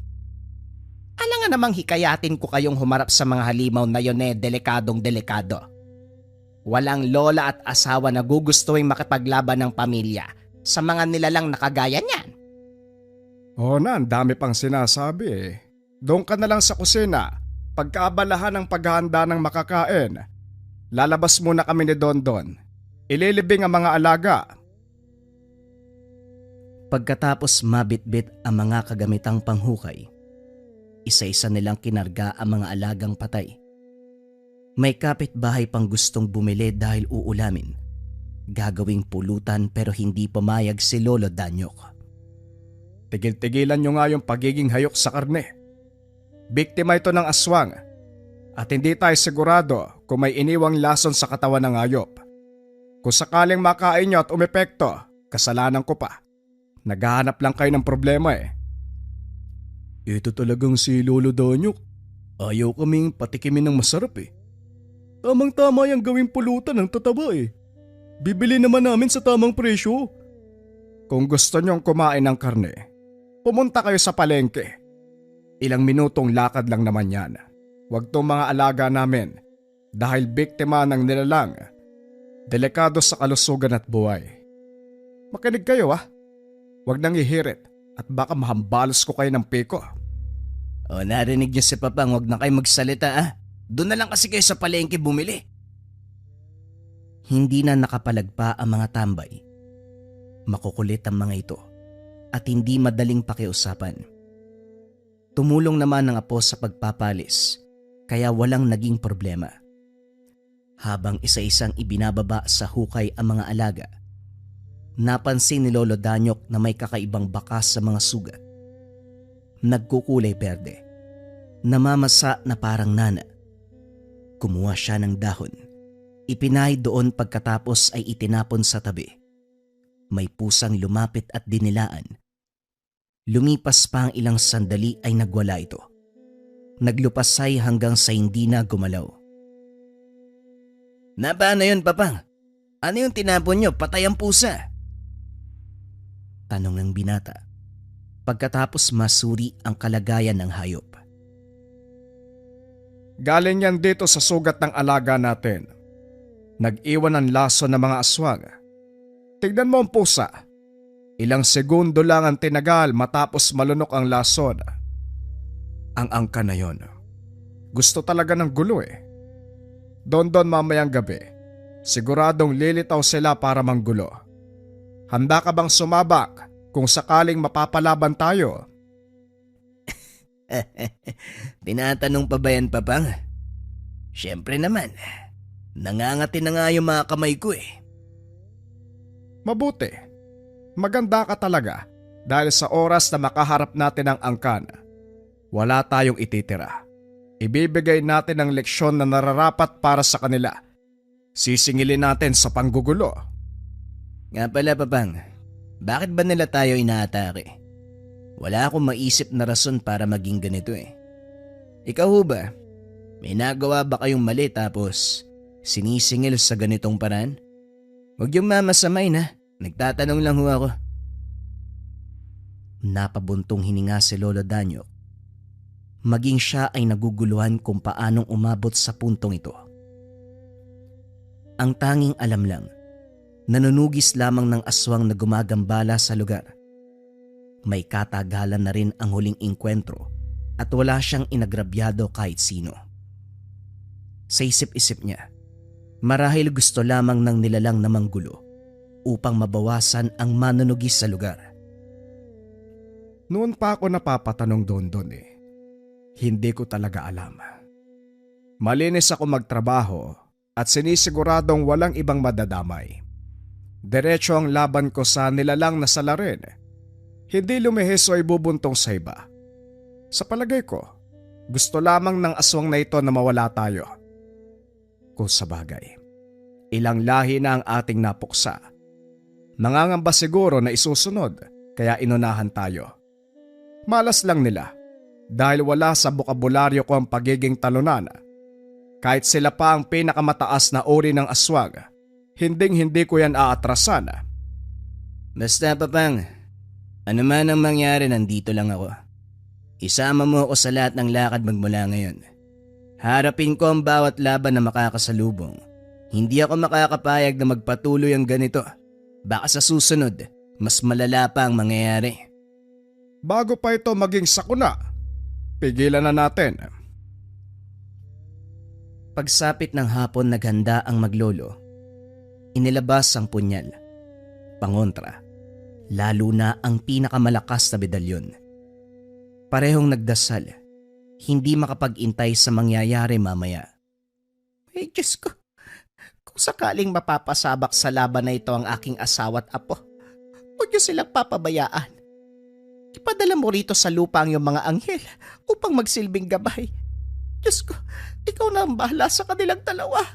Alam nga namang hikayatin ko kayong humarap sa mga halimaw na yon delikadong delikado. Walang lola at asawa na gugustuhin makipaglaban ng pamilya sa mga nilalang na kagaya niyan. Oo na, ang dami pang sinasabi eh. Doon ka na lang sa kusina. Pagkaabalahan ng paghahanda ng makakain, lalabas muna kami ni Dondon. Ililibing ang mga alaga. Pagkatapos mabitbit ang mga kagamitang panghukay, isa-isa nilang kinarga ang mga alagang patay. May kapitbahay pang gustong bumili dahil uulamin. Gagawing pulutan pero hindi pumayag si Lolo Danyok. Tigil-tigilan nyo nga yung pagiging hayok sa karne. Biktima ito ng aswang at hindi tayo sigurado kung may iniwang lason sa katawan ng hayop. Kung sakaling makain nyo at umepekto, kasalanan ko pa. Naghahanap lang kayo ng problema eh. Ito talagang si Lolo Danyok. Ayaw kaming patikimin ng masarap eh. Tamang-tama yung gawing pulutan ng tataba eh. Bibili naman namin sa tamang presyo. Kung gusto nyong kumain ng karne, pumunta kayo sa palengke. Ilang minutong lakad lang naman yan. Huwag tong mga alaga namin dahil biktima ng nilalang. Delikado sa kalusugan at buhay. Makinig kayo ah. Huwag nang ihirit at baka mahambalos ko kayo ng piko. O narinig niyo si Papang, huwag na kayo magsalita ah. Doon na lang kasi kayo sa palengke bumili. Hindi na nakapalagpa ang mga tambay. Makukulit ang mga ito at hindi madaling pakiusapan. Tumulong naman ang apo sa pagpapalis kaya walang naging problema. Habang isa-isang ibinababa sa hukay ang mga alaga, napansin ni Lolo Danyok na may kakaibang bakas sa mga sugat. Nagkukulay berde, namamasa na parang nana. Kumuha siya ng dahon, ipinahid doon pagkatapos ay itinapon sa tabi. May pusang lumapit at dinilaan. Lumipas pa ang ilang sandali ay nagwala ito. Naglupasay hanggang sa hindi na gumalaw. Na paano yun, Papang? Ano yung tinapon nyo? Patay ang pusa. Tanong ng binata. Pagkatapos masuri ang kalagayan ng hayop. Galing yan dito sa sugat ng alaga natin. Nag-iwan ng lason ng mga aswang. Tignan mo ang pusa. Ilang segundo lang ang tinagal matapos malunok ang lason. Ang angka na yon. Gusto talaga ng gulo eh. Don mamayang gabi, siguradong lilitaw sila para manggulo. Handa ka bang sumabak kung sakaling mapapalaban tayo? Tinatanong pa ba yan, Papang? Siyempre naman, nangangati na nga yung mga kamay ko eh. Mabuti. Maganda ka talaga dahil sa oras na makaharap natin ang angkan, wala tayong ititira. Ibibigay natin ang leksyon na nararapat para sa kanila. Sisingilin natin sa panggugulo. Nga pala, Papang, bakit ba nila tayo inaatake? Wala akong maisip na rason para maging ganito eh. Ikaw ho ba? May nagawa ba kayong mali tapos sinisingil sa ganitong paraan? Huwag yung mamasamay na. Nagtatanong lang ho ako. Napabuntong hininga si Lolo Danyok. Maging siya ay naguguluhan kung paanong umabot sa puntong ito. Ang tanging alam lang, nanunugis lamang ng aswang na gumagambala sa lugar. May katagalan na rin ang huling inkwentro at wala siyang inagrabyado kahit sino. Sa isip-isip niya, marahil gusto lamang ng nilalang na manggulo upang mabawasan ang manunugis sa lugar. Noon pa ako napapatanong doon eh. Hindi ko talaga alam. Malinis ako magtrabaho at sinisiguradong walang ibang madadamay. Diretso ang laban ko sa nilalang na salarin. Hindi lumihis o ibubuntong sa iba. Sa palagay ko, gusto lamang ng aswang na ito na mawala tayo. Kung sa bagay, ilang lahi na ang ating napuksa. Nangangamba siguro na isusunod kaya inunahan tayo. Malas lang nila. dahil wala sa bokabularyo ko ang pagiging talunan. Kahit sila pa ang pinakamataas na uri ng aswang, hinding-hindi ko yan aatrasan. Basta Papang, ano man ang mangyari, nandito lang ako. Isama mo ako sa lahat ng lakad magmula ngayon. Harapin ko ang bawat laban na makakasalubong. Hindi ako makakapayag na magpatuloy ang ganito. Baka sa susunod, mas malala pa ang mangyayari. Bago pa ito maging sakuna, pigilan na natin. Pagsapit ng hapon, naghanda ang maglolo. Inilabas ang punyal. Pangontra, lalo na ang pinakamalakas na medalyon. Parehong nagdasal, hindi makapag-intay sa mangyayari mamaya. Ay, Diyos ko. Kung sakaling mapapasabak sa laban na ito ang aking asawa at apo, huwag niyo silang papabayaan. Ipadala mo rito sa lupa ang iyong mga anghel upang magsilbing gabay. Diyos ko, ikaw na ang bahala sa kanilang dalawa.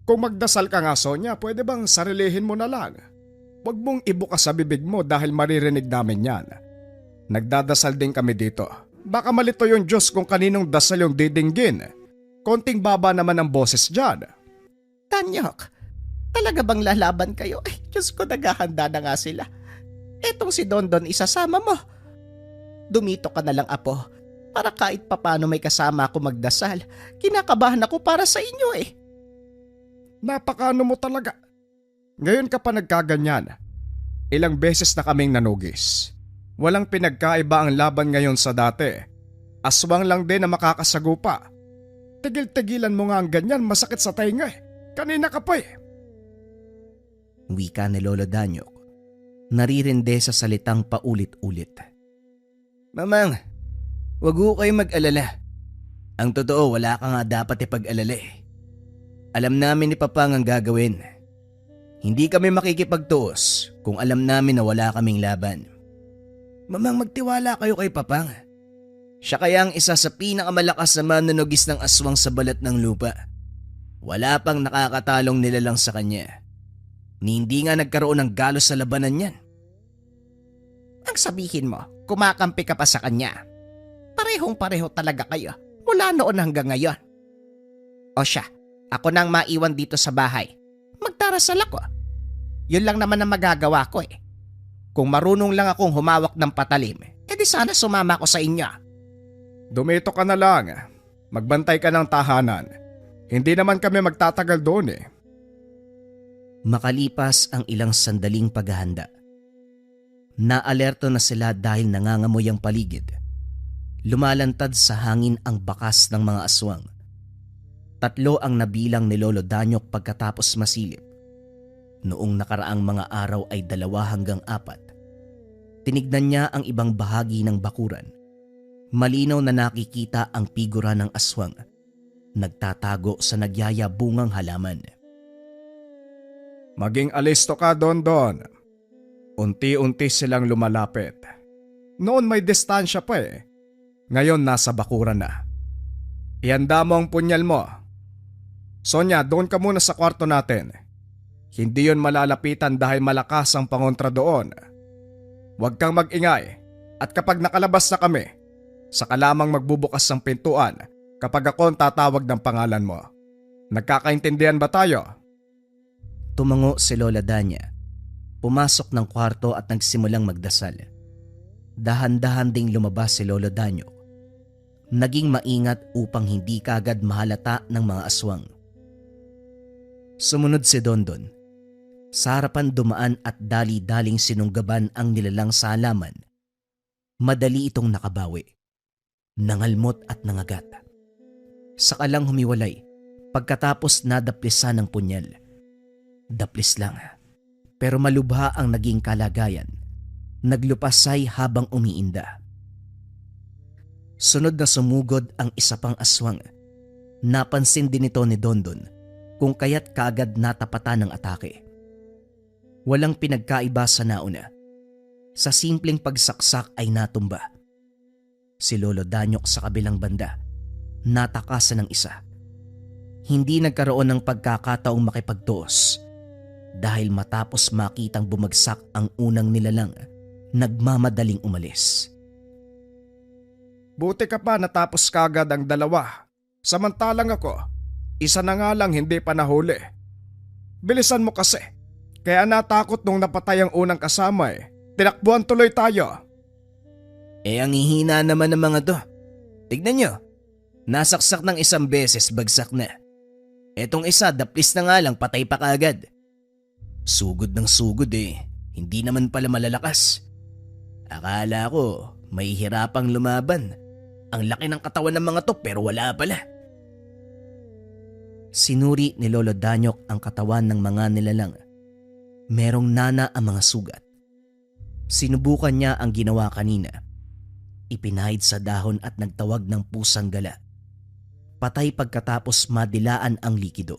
Kung magdasal ka nga, Sonya, pwede bang sarilihin mo na lang? Huwag mong ibukas sa bibig mo dahil maririnig namin yan. Nagdadasal din kami dito. Baka malito yung Diyos kung kaninong dasal yung didinggin. Konting baba naman ang boses dyan. Tanyok, talaga bang lalaban kayo? Ay, Diyos ko, naghahanda na nga sila. Etong si Dondon, isasama mo. Dumito ka na lang, apo, para kahit papano may kasama ako magdasal. Kinakabahan ako para sa inyo eh. Napakano mo talaga. Ngayon ka pa nagkaganyan. Ilang beses na kaming nanugis. Walang pinagkaiba ang laban ngayon sa dati. Aswang lang din na makakasagupa. Tigil-tigilan mo nga ang ganyan, masakit sa tainga eh. Kanina ka pa eh. Wika ni Lolo Danyok, naririnde sa salitang paulit-ulit. Mamang, wag ho kayong mag-alala. Ang totoo, wala ka nga dapat ipag-alala eh. Alam namin ni Papang ang gagawin. Hindi kami makikipagtuos kung alam namin na wala kaming laban. Mamang, magtiwala kayo kay Papang. Siya kaya ang isa sa pinakamalakas na manunugis ng aswang sa balat ng lupa. Wala pang nakakatalong nilalang sa kanya. Ni hindi nga nagkaroon ng galos sa labanan yan. Ang sabihin mo, kumakampi ka pa sa kanya. Parehong-pareho talaga kayo mula noon hanggang ngayon. O siya, ako nang maiwan dito sa bahay. Magdarasal ako. Yun lang naman ang magagawa ko eh. Kung marunong lang akong humawak ng patalim, edi sana sumama ko sa inyo. Dumito ka na lang. Magbantay ka ng tahanan. Hindi naman kami magtatagal doon eh. Makalipas ang ilang sandaling paghahanda, naalerto na sila dahil nangangamoy ang paligid. Lumalantad sa hangin ang bakas ng mga aswang. 3 ang nabilang ni Lolo Danyok pagkatapos masilip. Noong nakaraang mga araw ay 2 hanggang 4. Tinignan niya ang ibang bahagi ng bakuran. Malinaw na nakikita ang figura ng aswang, nagtatago sa nagyayabungang halaman. Maging alisto ka, Dondon. Unti-unti silang lumalapit. Noon may distansya pa eh. Ngayon nasa bakuran na. Ihanda mo ang punyal mo. Sonya, doon ka muna sa kwarto natin. Hindi yon malalapitan dahil malakas ang pangontra doon. Huwag kang mag-ingay at kapag nakalabas na kami, saka lamang magbubukas ng pintuan kapag ako ang tatawag ng pangalan mo. Nagkakaintindihan ba tayo? Tumango si Lola Danya. Pumasok ng kwarto at nagsimulang magdasal. Dahan-dahan ding lumabas si Lolo Danyo. Naging maingat upang hindi kagad mahalata ng mga aswang. Sumunod si Dondon. Sa harapan dumaan at dali-daling sinunggaban ang nilalang sa halaman. Madali itong nakabawi. Nangalmot at nangagat. Saka lang humiwalay pagkatapos nadaplisan ng punyal. Daplis lang, pero malubha ang naging kalagayan. Naglupasay habang umiinda. Sunod na sumugod ang isa pang aswang. Napansin din ito ni Dondon kung kaya't kaagad natapatan ng atake. Walang pinagkaiba sa nauna. Sa simpleng pagsaksak ay natumba. Si Lolo Danyok sa kabilang banda, natakasan ng isa. Hindi nagkaroon ng pagkakataong makipagtuos. Dahil matapos makitang bumagsak ang unang nilalang, nagmamadaling umalis. Buti ka pa natapos kagad ang dalawa. Samantalang ako, isa na nga lang hindi pa nahuli. Bilisan mo kasi. Kaya natakot nung napatay ang unang kasama eh. Tinakbuhan tuloy tayo. Ang hihina naman ng mga to. Tignan nyo, nasaksak ng isang beses bagsak na. Etong isa, daplis na nga lang, patay pa kaagad. Sugod ng sugod eh, hindi naman pala malalakas. Akala ko, may hirapang lumaban. Ang laki ng katawan ng mga to pero wala pala. Sinuri ni Lolo Danyok ang katawan ng mga nilalang. Merong nana ang mga sugat. Sinubukan niya ang ginawa kanina. Ipinahid sa dahon at nagtawag ng pusang gala. Patay pagkatapos madilaan ang likido.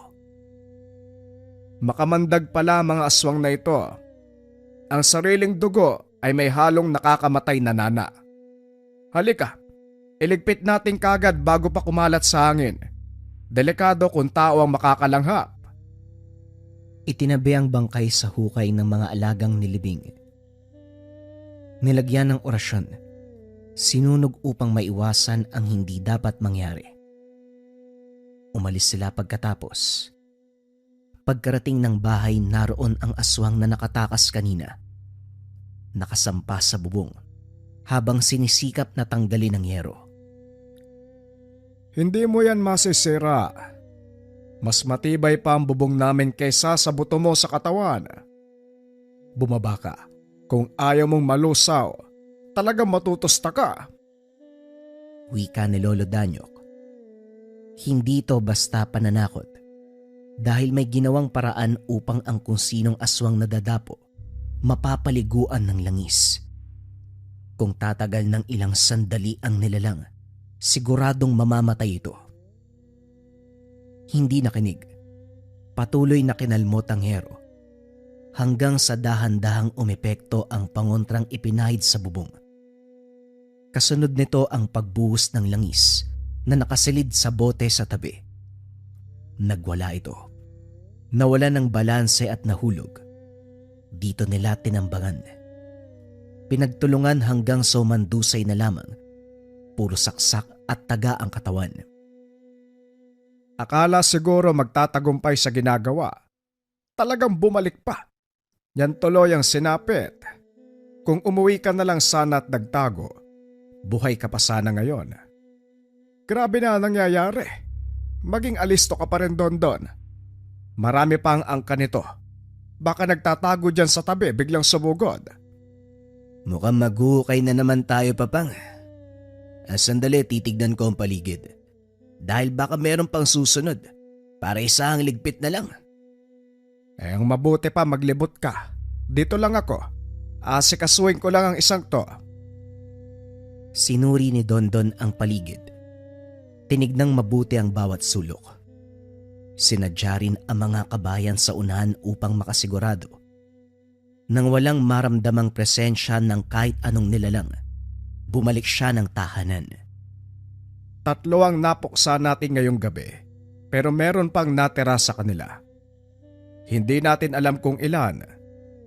Makamandag pala mga aswang na ito. Ang sariling dugo ay may halong nakakamatay na nana. Halika, iligpit natin kagad bago pa kumalat sa hangin. Delikado kung tao ang makakalanghap. Itinabi ang bangkay sa hukay ng mga alagang nilibing. Nilagyan ng orasyon. Sinunog upang maiwasan ang hindi dapat mangyari. Umalis sila pagkatapos. Pagkarating ng bahay, naroon ang aswang na nakatakas kanina. Nakasampa sa bubong habang sinisikap na tanggalin ang yero. Hindi mo yan masisira. Mas matibay pa ang bubong namin kaysa sa buto mo sa katawan. Bumaba ka. Kung ayaw mong malusaw, talagang matutusta ka. Wika ni Lolo Danyok. Hindi to basta pananakot. Dahil may ginawang paraan upang ang kung sinong aswang nadadapo, mapapaliguan ng langis. Kung tatagal ng ilang sandali ang nilalang, siguradong mamamatay ito. Hindi nakinig. Patuloy na kinalmot ang hero. Hanggang sa dahan-dahang umepekto ang pangontrang ipinahid sa bubong. Kasunod nito ang pagbuhos ng langis na nakasilid sa bote sa tabi. Nagwala ito. Nawala ng balanse at nahulog. Dito nila tinambangan. Pinagtulungan hanggang sa umandusay na lamang. Puro saksak at taga ang katawan. Akala siguro magtatagumpay sa ginagawa. Talagang bumalik pa. Yan tuloy ang sinapit. Kung umuwi ka na lang sana at nagtago, buhay ka pa sana ngayon. Grabe na nangyayari. Maging alisto ka pa rin Don. Marami pa ang angka nito. Baka nagtatago dyan sa tabi biglang sumugod. Mukhang maghuhukay na naman tayo, Papang. Sandali, titignan ko ang paligid. Dahil baka meron pang susunod. Para isang ligpit na lang. Ang mabuti pa maglibot ka. Dito lang ako. Asikasuhin ko lang ang isang to. Sinuri ni Dondon ang paligid. Tinignang mabuti ang bawat sulok. Sinadya rin ang mga kabayan sa unahan upang makasigurado. Nang walang maramdamang presensya ng kahit anong nilalang, bumalik siya ng tahanan. 3 ang napuksa natin ngayong gabi, pero meron pang natira sa kanila. Hindi natin alam kung ilan,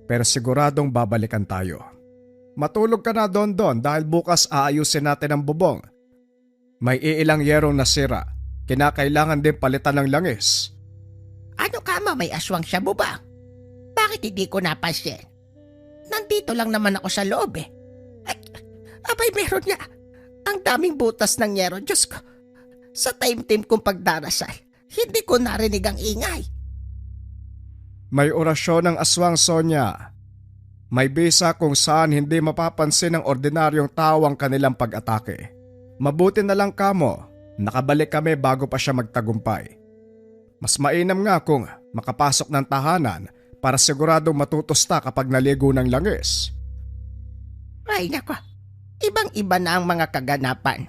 pero siguradong babalikan tayo. Matulog ka na Don dahil bukas aayusin natin ang bubong. May iilang yerong nasira, kinakailangan din palitan ng langis. Ano ka may aswang shabu ba? Bakit hindi ko napansin? Nandito lang naman ako sa loob eh. Abay meron nga. Ang daming butas ng yero, Diyos ko. Sa time-time kong pagdarasal, hindi ko narinig ang ingay. May orasyon ng aswang Sonya. May bisa kung saan hindi mapapansin ng ordinaryong tao ang kanilang pag-atake. Mabuti na lang kamo, nakabalik kami bago pa siya magtagumpay. Mas mainam nga kung makapasok ng tahanan para siguradong matutusta kapag naligo ng langis. Ay nako, ibang-iba na ang mga kaganapan.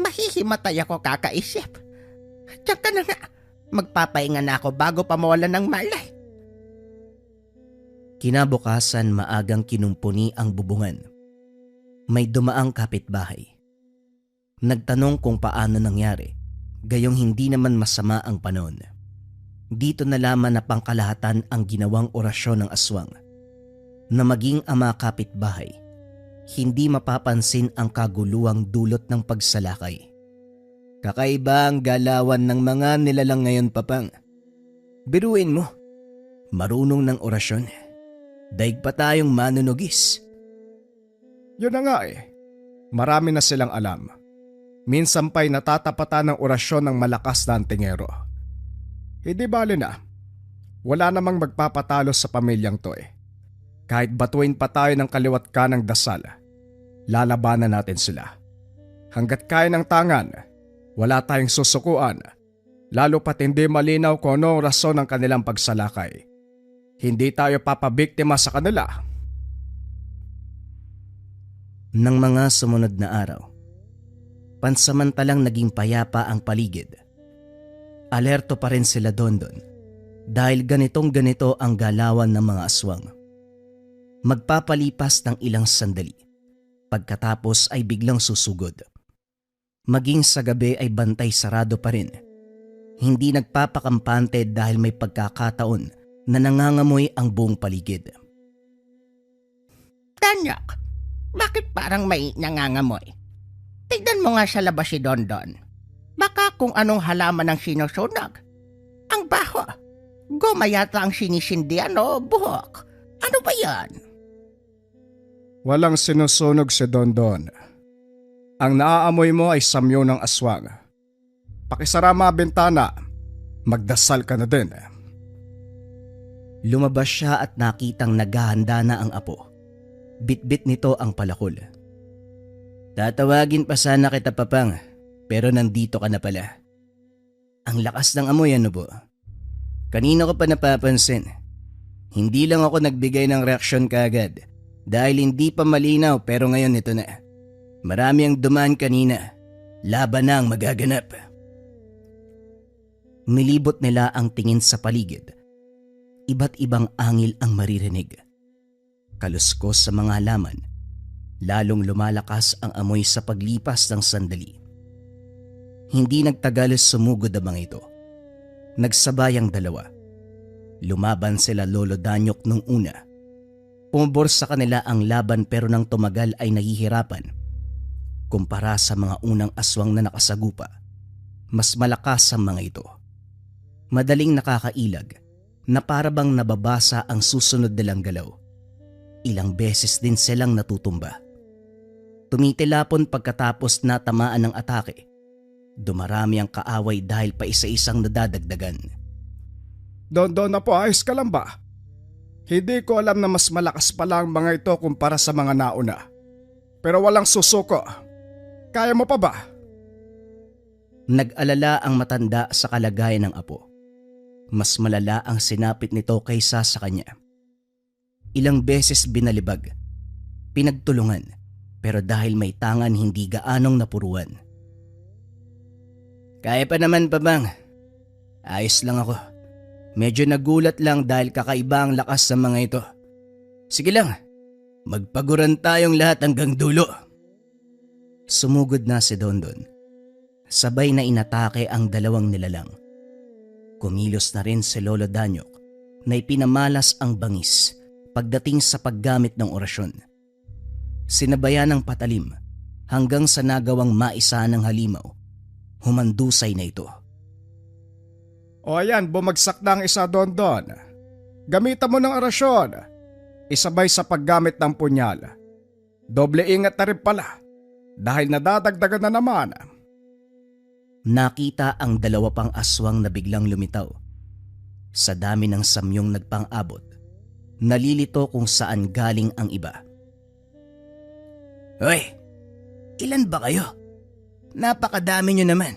Mahihimatay ako kakaisip. Diyan ka na nga, magpapahinga na ako bago pa mawalan ng malay. Kinabukasan maagang kinumpuni ang bubungan. May dumaang kapitbahay. Nagtanong kung paano nangyari, gayong hindi naman masama ang panahon. Dito nalaman na pangkalahatan ang ginawang orasyon ng aswang, na maging ang mga kapitbahay, hindi mapapansin ang kaguluhang dulot ng pagsalakay. Kakaiba ang galawan ng mga nilalang ngayon, Papang. Biruin mo, marunong ng orasyon. Daig pa tayong manunugis. Yun na nga eh. Marami na silang alam. Minsan pa'y natatapatan ng orasyon ng malakas na antingero. Hindi bali na. Wala namang magpapatalo sa pamilyang to eh. Kahit batuin pa tayo ng kaliwat kanang dasal, lalabanan natin sila. Hanggat kaya ng tangan, wala tayong susukuan. Lalo pat hindi malinaw kung ano ang rason ng kanilang pagsalakay. Hindi tayo papabiktima sa kanila. Nang mga sumunod na araw, pansamantalang naging payapa ang paligid. Alerto pa rin sila Dondon dahil ganitong-ganito ang galawan ng mga aswang. Magpapalipas ng ilang sandali, pagkatapos ay biglang susugod. Maging sa gabi ay bantay sarado pa rin. Hindi nagpapakampante dahil may pagkakataon na nangangamoy ang buong paligid. Danyok, bakit parang may nangangamoy? Tignan mo nga sa labas si Dondon. Baka kung anong halaman ang sinusunog. Ang baho. Goma yata ang sinisindihan o buhok. Ano ba yan? Walang sinusunog si Dondon. Ang naaamoy mo ay samyo ng aswang. Pakisara mga bintana. Magdasal ka na din. Lumabas siya at nakitang naghahanda na ang apo. Bitbit nito ang palakol. Tatawagin pa sana kita, Papang, pero nandito ka na pala. Ang lakas ng amoy, ano po? Kanina ko pa napapansin. Hindi lang ako nagbigay ng reaksyon kaagad dahil hindi pa malinaw, pero ngayon ito na. Marami ang dumaan kanina. Laban na ang magaganap. Nilibot nila ang tingin sa paligid. Iba't ibang angil ang maririnig. Kaluskos sa mga halaman. Lalong lumalakas ang amoy sa paglipas ng sandali. Hindi nagtagal sumugod ang mga ito. Nagsabay ang dalawa. Lumaban sila Lolo Danyok nung una. Pumabor sa kanila ang laban pero nang tumagal ay nahihirapan. Kumpara sa mga unang aswang na nakasagupa, mas malakas ang mga ito. Madaling nakakailag na parabang nababasa ang susunod nilang galaw. Ilang beses din silang natutumba. Tumitilapon pagkatapos na tamaan ng atake. Dumarami ang kaaway dahil pa isa-isang nadadagdagan. Dondon na po, ayos ka lang ba? Hindi ko alam na mas malakas pala ang mga ito kumpara sa mga nauna. Pero walang susuko. Kaya mo pa ba? Nag-alala ang matanda sa kalagayan ng apo. Mas malala ang sinapit nito kaysa sa kanya. Ilang beses binalibag, pinagtulungan, pero dahil may tangan hindi gaanong napuruan. Kaya pa naman, Papang. Ayos lang ako. Medyo nagulat lang dahil kakaiba ang lakas sa mga ito. Sige lang, magpaguran tayong lahat hanggang dulo. Sumugod na si Dondon. Sabay na inatake ang dalawang nilalang. Kumilos na rin si Lolo Danyok na ipinamalas ang bangis pagdating sa paggamit ng orasyon. Sinabayan ng patalim hanggang sa nagawang maisa ng halimaw. Humandusay na ito. O ayan, bumagsak na ang isa Dondon. Gamitan mo ng orasyon. Isabay sa paggamit ng punyal. Doble ingat na rin pala dahil nadadagdagan na naman. Nakita ang dalawa pang aswang na biglang lumitaw. Sa dami ng samyong nagpang-abot, nalilito kung saan galing ang iba. Hoy, ilan ba kayo? Napakadami nyo naman.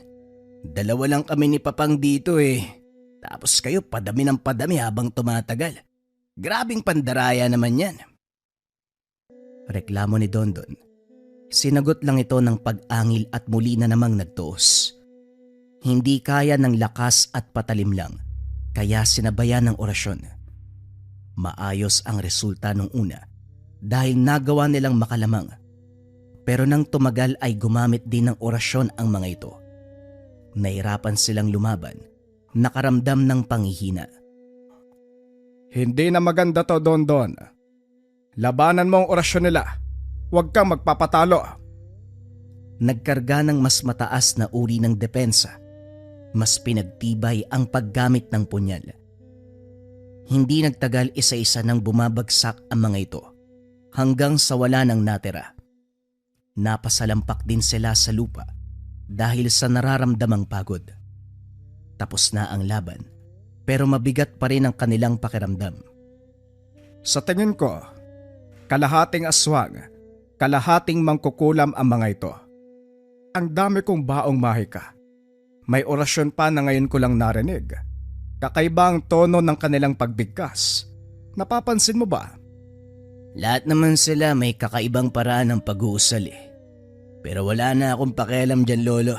Dalawa lang kami ni Papang dito eh. Tapos kayo padami ng padami habang tumatagal. Grabing pandaraya naman yan. Reklamo ni Dondon. Sinagot lang ito ng pag-angil at muli na namang nagtuos. Hindi kaya ng lakas at patalim lang, kaya sinabayan ng orasyon. Maayos ang resulta nung una dahil nagawa nilang makalamang. Pero nang tumagal ay gumamit din ng orasyon ang mga ito. Nahirapan silang lumaban, nakaramdam ng panghihina. Hindi na maganda to, Dondon. Labanan mo ang orasyon nila. Huwag kang magpapatalo. Nagkarga ng mas mataas na uri ng depensa. Mas pinagtibay ang paggamit ng punyal. Hindi nagtagal isa-isa nang bumabagsak ang mga ito hanggang sa wala nang natira. Napasalampak din sila sa lupa dahil sa nararamdamang pagod. Tapos na ang laban pero mabigat pa rin ang kanilang pakiramdam. Sa tingin ko, kalahating aswang, kalahating mangkukulam ang mga ito. Ang dami kong baong mahika. May orasyon pa na ngayon ko lang narinig. Kakaiba ang tono ng kanilang pagbigkas. Napapansin mo ba? Lahat naman sila may kakaibang paraan ng pag-uusal Pero wala na akong pakialam dyan, Lolo.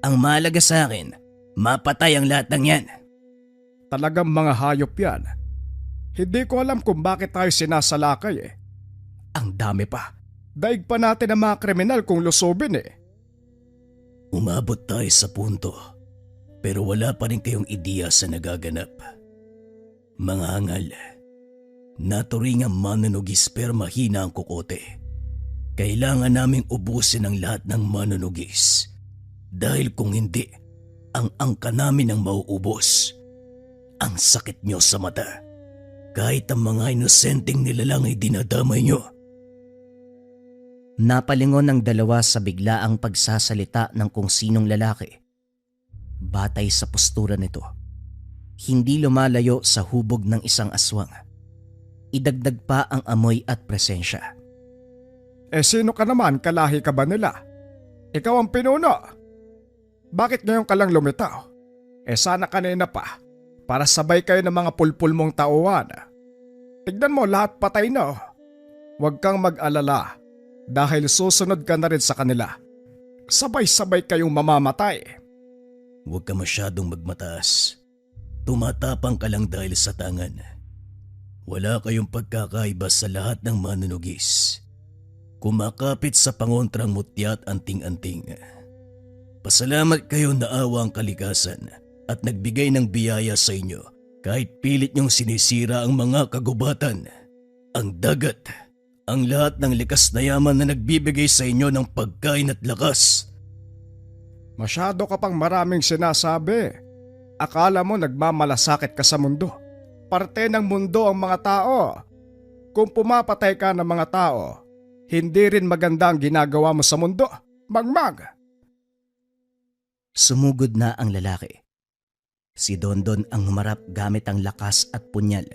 Ang mahalaga sa akin, mapatay ang lahat ng yan. Talagang mga hayop yan. Hindi ko alam kung bakit tayo sinasalakay Ang dami pa. Daig pa natin ang mga kriminal kung lusubin Umabot tayo sa punto, pero wala pa rin kayong ideya sa nagaganap. Mga hangal, naturingang manunugis pero mahina ang kukote. Kailangan naming ubusin ang lahat ng manunugis. Dahil kung hindi, ang angka namin ang mauubos. Ang sakit nyo sa mata. Kahit ang mga inosenteng nilalang ay dinadamay nyo. Napalingon ng dalawa sa biglaang pagsasalita ng kung sinong lalaki. Batay sa postura nito, hindi lumalayo sa hubog ng isang aswang. Idagdag pa ang amoy at presensya. Sino ka naman? Kalahi ka ba nila? Ikaw ang pinuno. Bakit ngayon ka lang lumitaw? Sana kanina pa, para sabay kayo ng mga pulpul mong tauhan. Tignan mo, lahat patay na Huwag kang mag-alala. Dahil susunod ka na rin sa kanila. Sabay-sabay kayong mamamatay. Huwag ka masyadong magmataas. Tumatapang ka lang dahil sa tangan. Wala kayong pagkakaiba sa lahat ng manunugis. Kumakapit sa pangontrang mutya at anting-anting. Pasalamat kayo na awa ang kalikasan at nagbigay ng biyaya sa inyo kahit pilit niyong sinisira ang mga kagubatan. Ang dagat. Ang lahat ng likas na yaman na nagbibigay sa inyo ng pagkain at lakas. Masyado ka pang maraming sinasabi. Akala mo nagmamalasakit ka sa mundo. Parte ng mundo ang mga tao. Kung pumapatay ka ng mga tao, hindi rin maganda ang ginagawa mo sa mundo. Magmag! Sumugod na ang lalaki. Si Dondon ang humarap gamit ang lakas at punyal.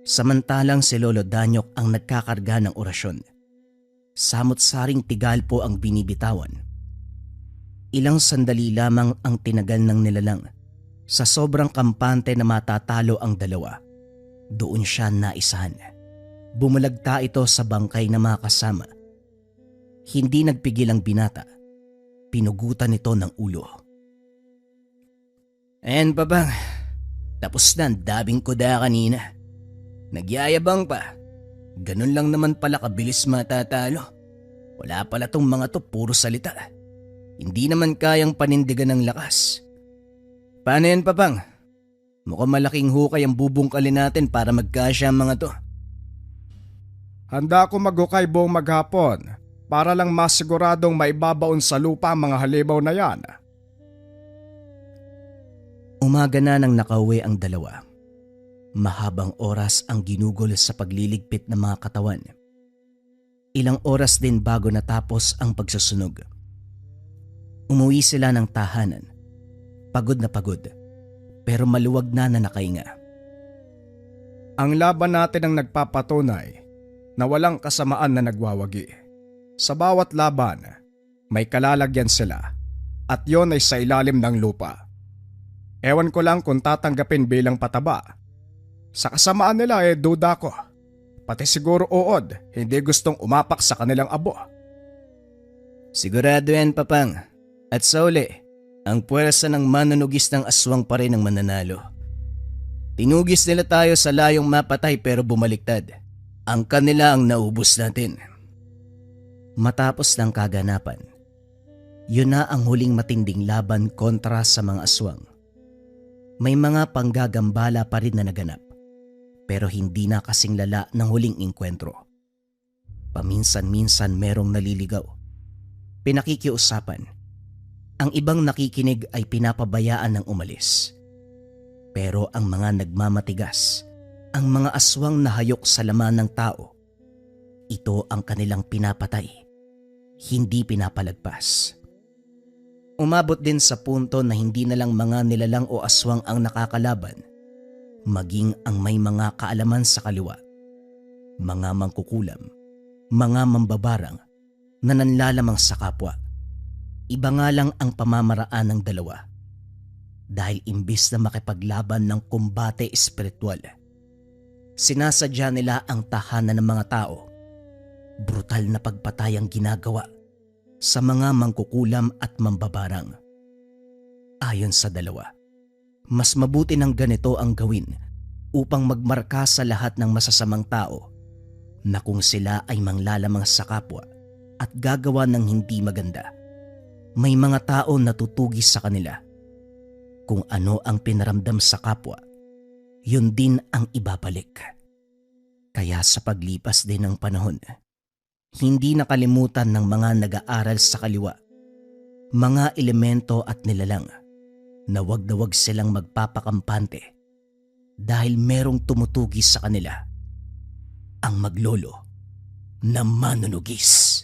Samantalang si Lolo Danyok ang nagkakarga ng orasyon. Samot-saring tigal po ang binibitawan. Ilang sandali lamang ang tinagal ng nilalang. Sa sobrang kampante na matatalo ang dalawa, doon siya naisahan. Bumulagta ito sa bangkay ng mga kasama. Hindi nagpigil ang binata. Pinugutan ito ng ulo. Ayan pa bang? Tapos na ang dabing kuda kanina. Nagyayabang pa. Ganun lang naman pala kabilis matatalo. Wala pala tong mga to, puro salita. Hindi naman kayang panindigan ng lakas. Paano yan, Papang? Mukhang malaking hukay ang bubungkalin natin para magkasya ang mga to. Handa ako maghukay buong maghapon para lang masiguradong maibabaon sa lupa ang mga halimaw na yan. Umaga na nang nakauwi ang dalawa. Mahabang oras ang ginugol sa pagliligpit ng mga katawan. Ilang oras din bago natapos ang pagsusunog. Umuwi sila ng tahanan. Pagod na pagod, pero maluwag na nakahinga. Ang laban natin ang nagpapatunay na walang kasamaan na nagwawagi. Sa bawat laban, may kalalagyan sila at yon ay sa ilalim ng lupa. Ewan ko lang kung tatanggapin bilang pataba. Sa kasamaan nila duda ko. Pati siguro uod, hindi gustong umapak sa kanilang abo. Sigurado yan, Papang. At sa uli, ang puwersa ng manunugis ng aswang pa rin ang mananalo. Tinugis nila tayo sa layong mapatay pero bumaliktad. Ang kanila ang naubos natin. Matapos ng kaganapan, yun na ang huling matinding laban kontra sa mga aswang. May mga panggagambala pa rin na naganap, pero hindi na kasing lala ng huling inkwentro. Paminsan-minsan merong naliligaw. Pinakikiusapan. Ang ibang nakikinig ay pinapabayaan ng umalis. Pero ang mga nagmamatigas, ang mga aswang na hayok sa laman ng tao, ito ang kanilang pinapatay, hindi pinapalagpas. Umabot din sa punto na hindi na lang mga nilalang o aswang ang nakakalaban, maging ang may mga kaalaman sa kaliwa, mga mangkukulam, mga mambabarang na nanlalamang sa kapwa. Iba nga lang ang pamamaraan ng dalawa. Dahil imbis na makipaglaban ng kumbate espiritual, sinasadya nila ang tahanan ng mga tao. Brutal na pagpatay ang ginagawa sa mga mangkukulam at mambabarang. Ayon sa dalawa, mas mabuti ng ganito ang gawin upang magmarka sa lahat ng masasamang tao na kung sila ay manglalamang sa kapwa at gagawa ng hindi maganda, may mga tao na tutugis sa kanila. Kung ano ang pinaramdam sa kapwa, yun din ang ibabalik. Kaya sa paglipas din ng panahon, hindi nakalimutan ng mga nag-aaral sa kaliwa, mga elemento at nilalang na wag silang magpapakampante dahil merong tumutugis sa kanila, ang maglolo na manunugis.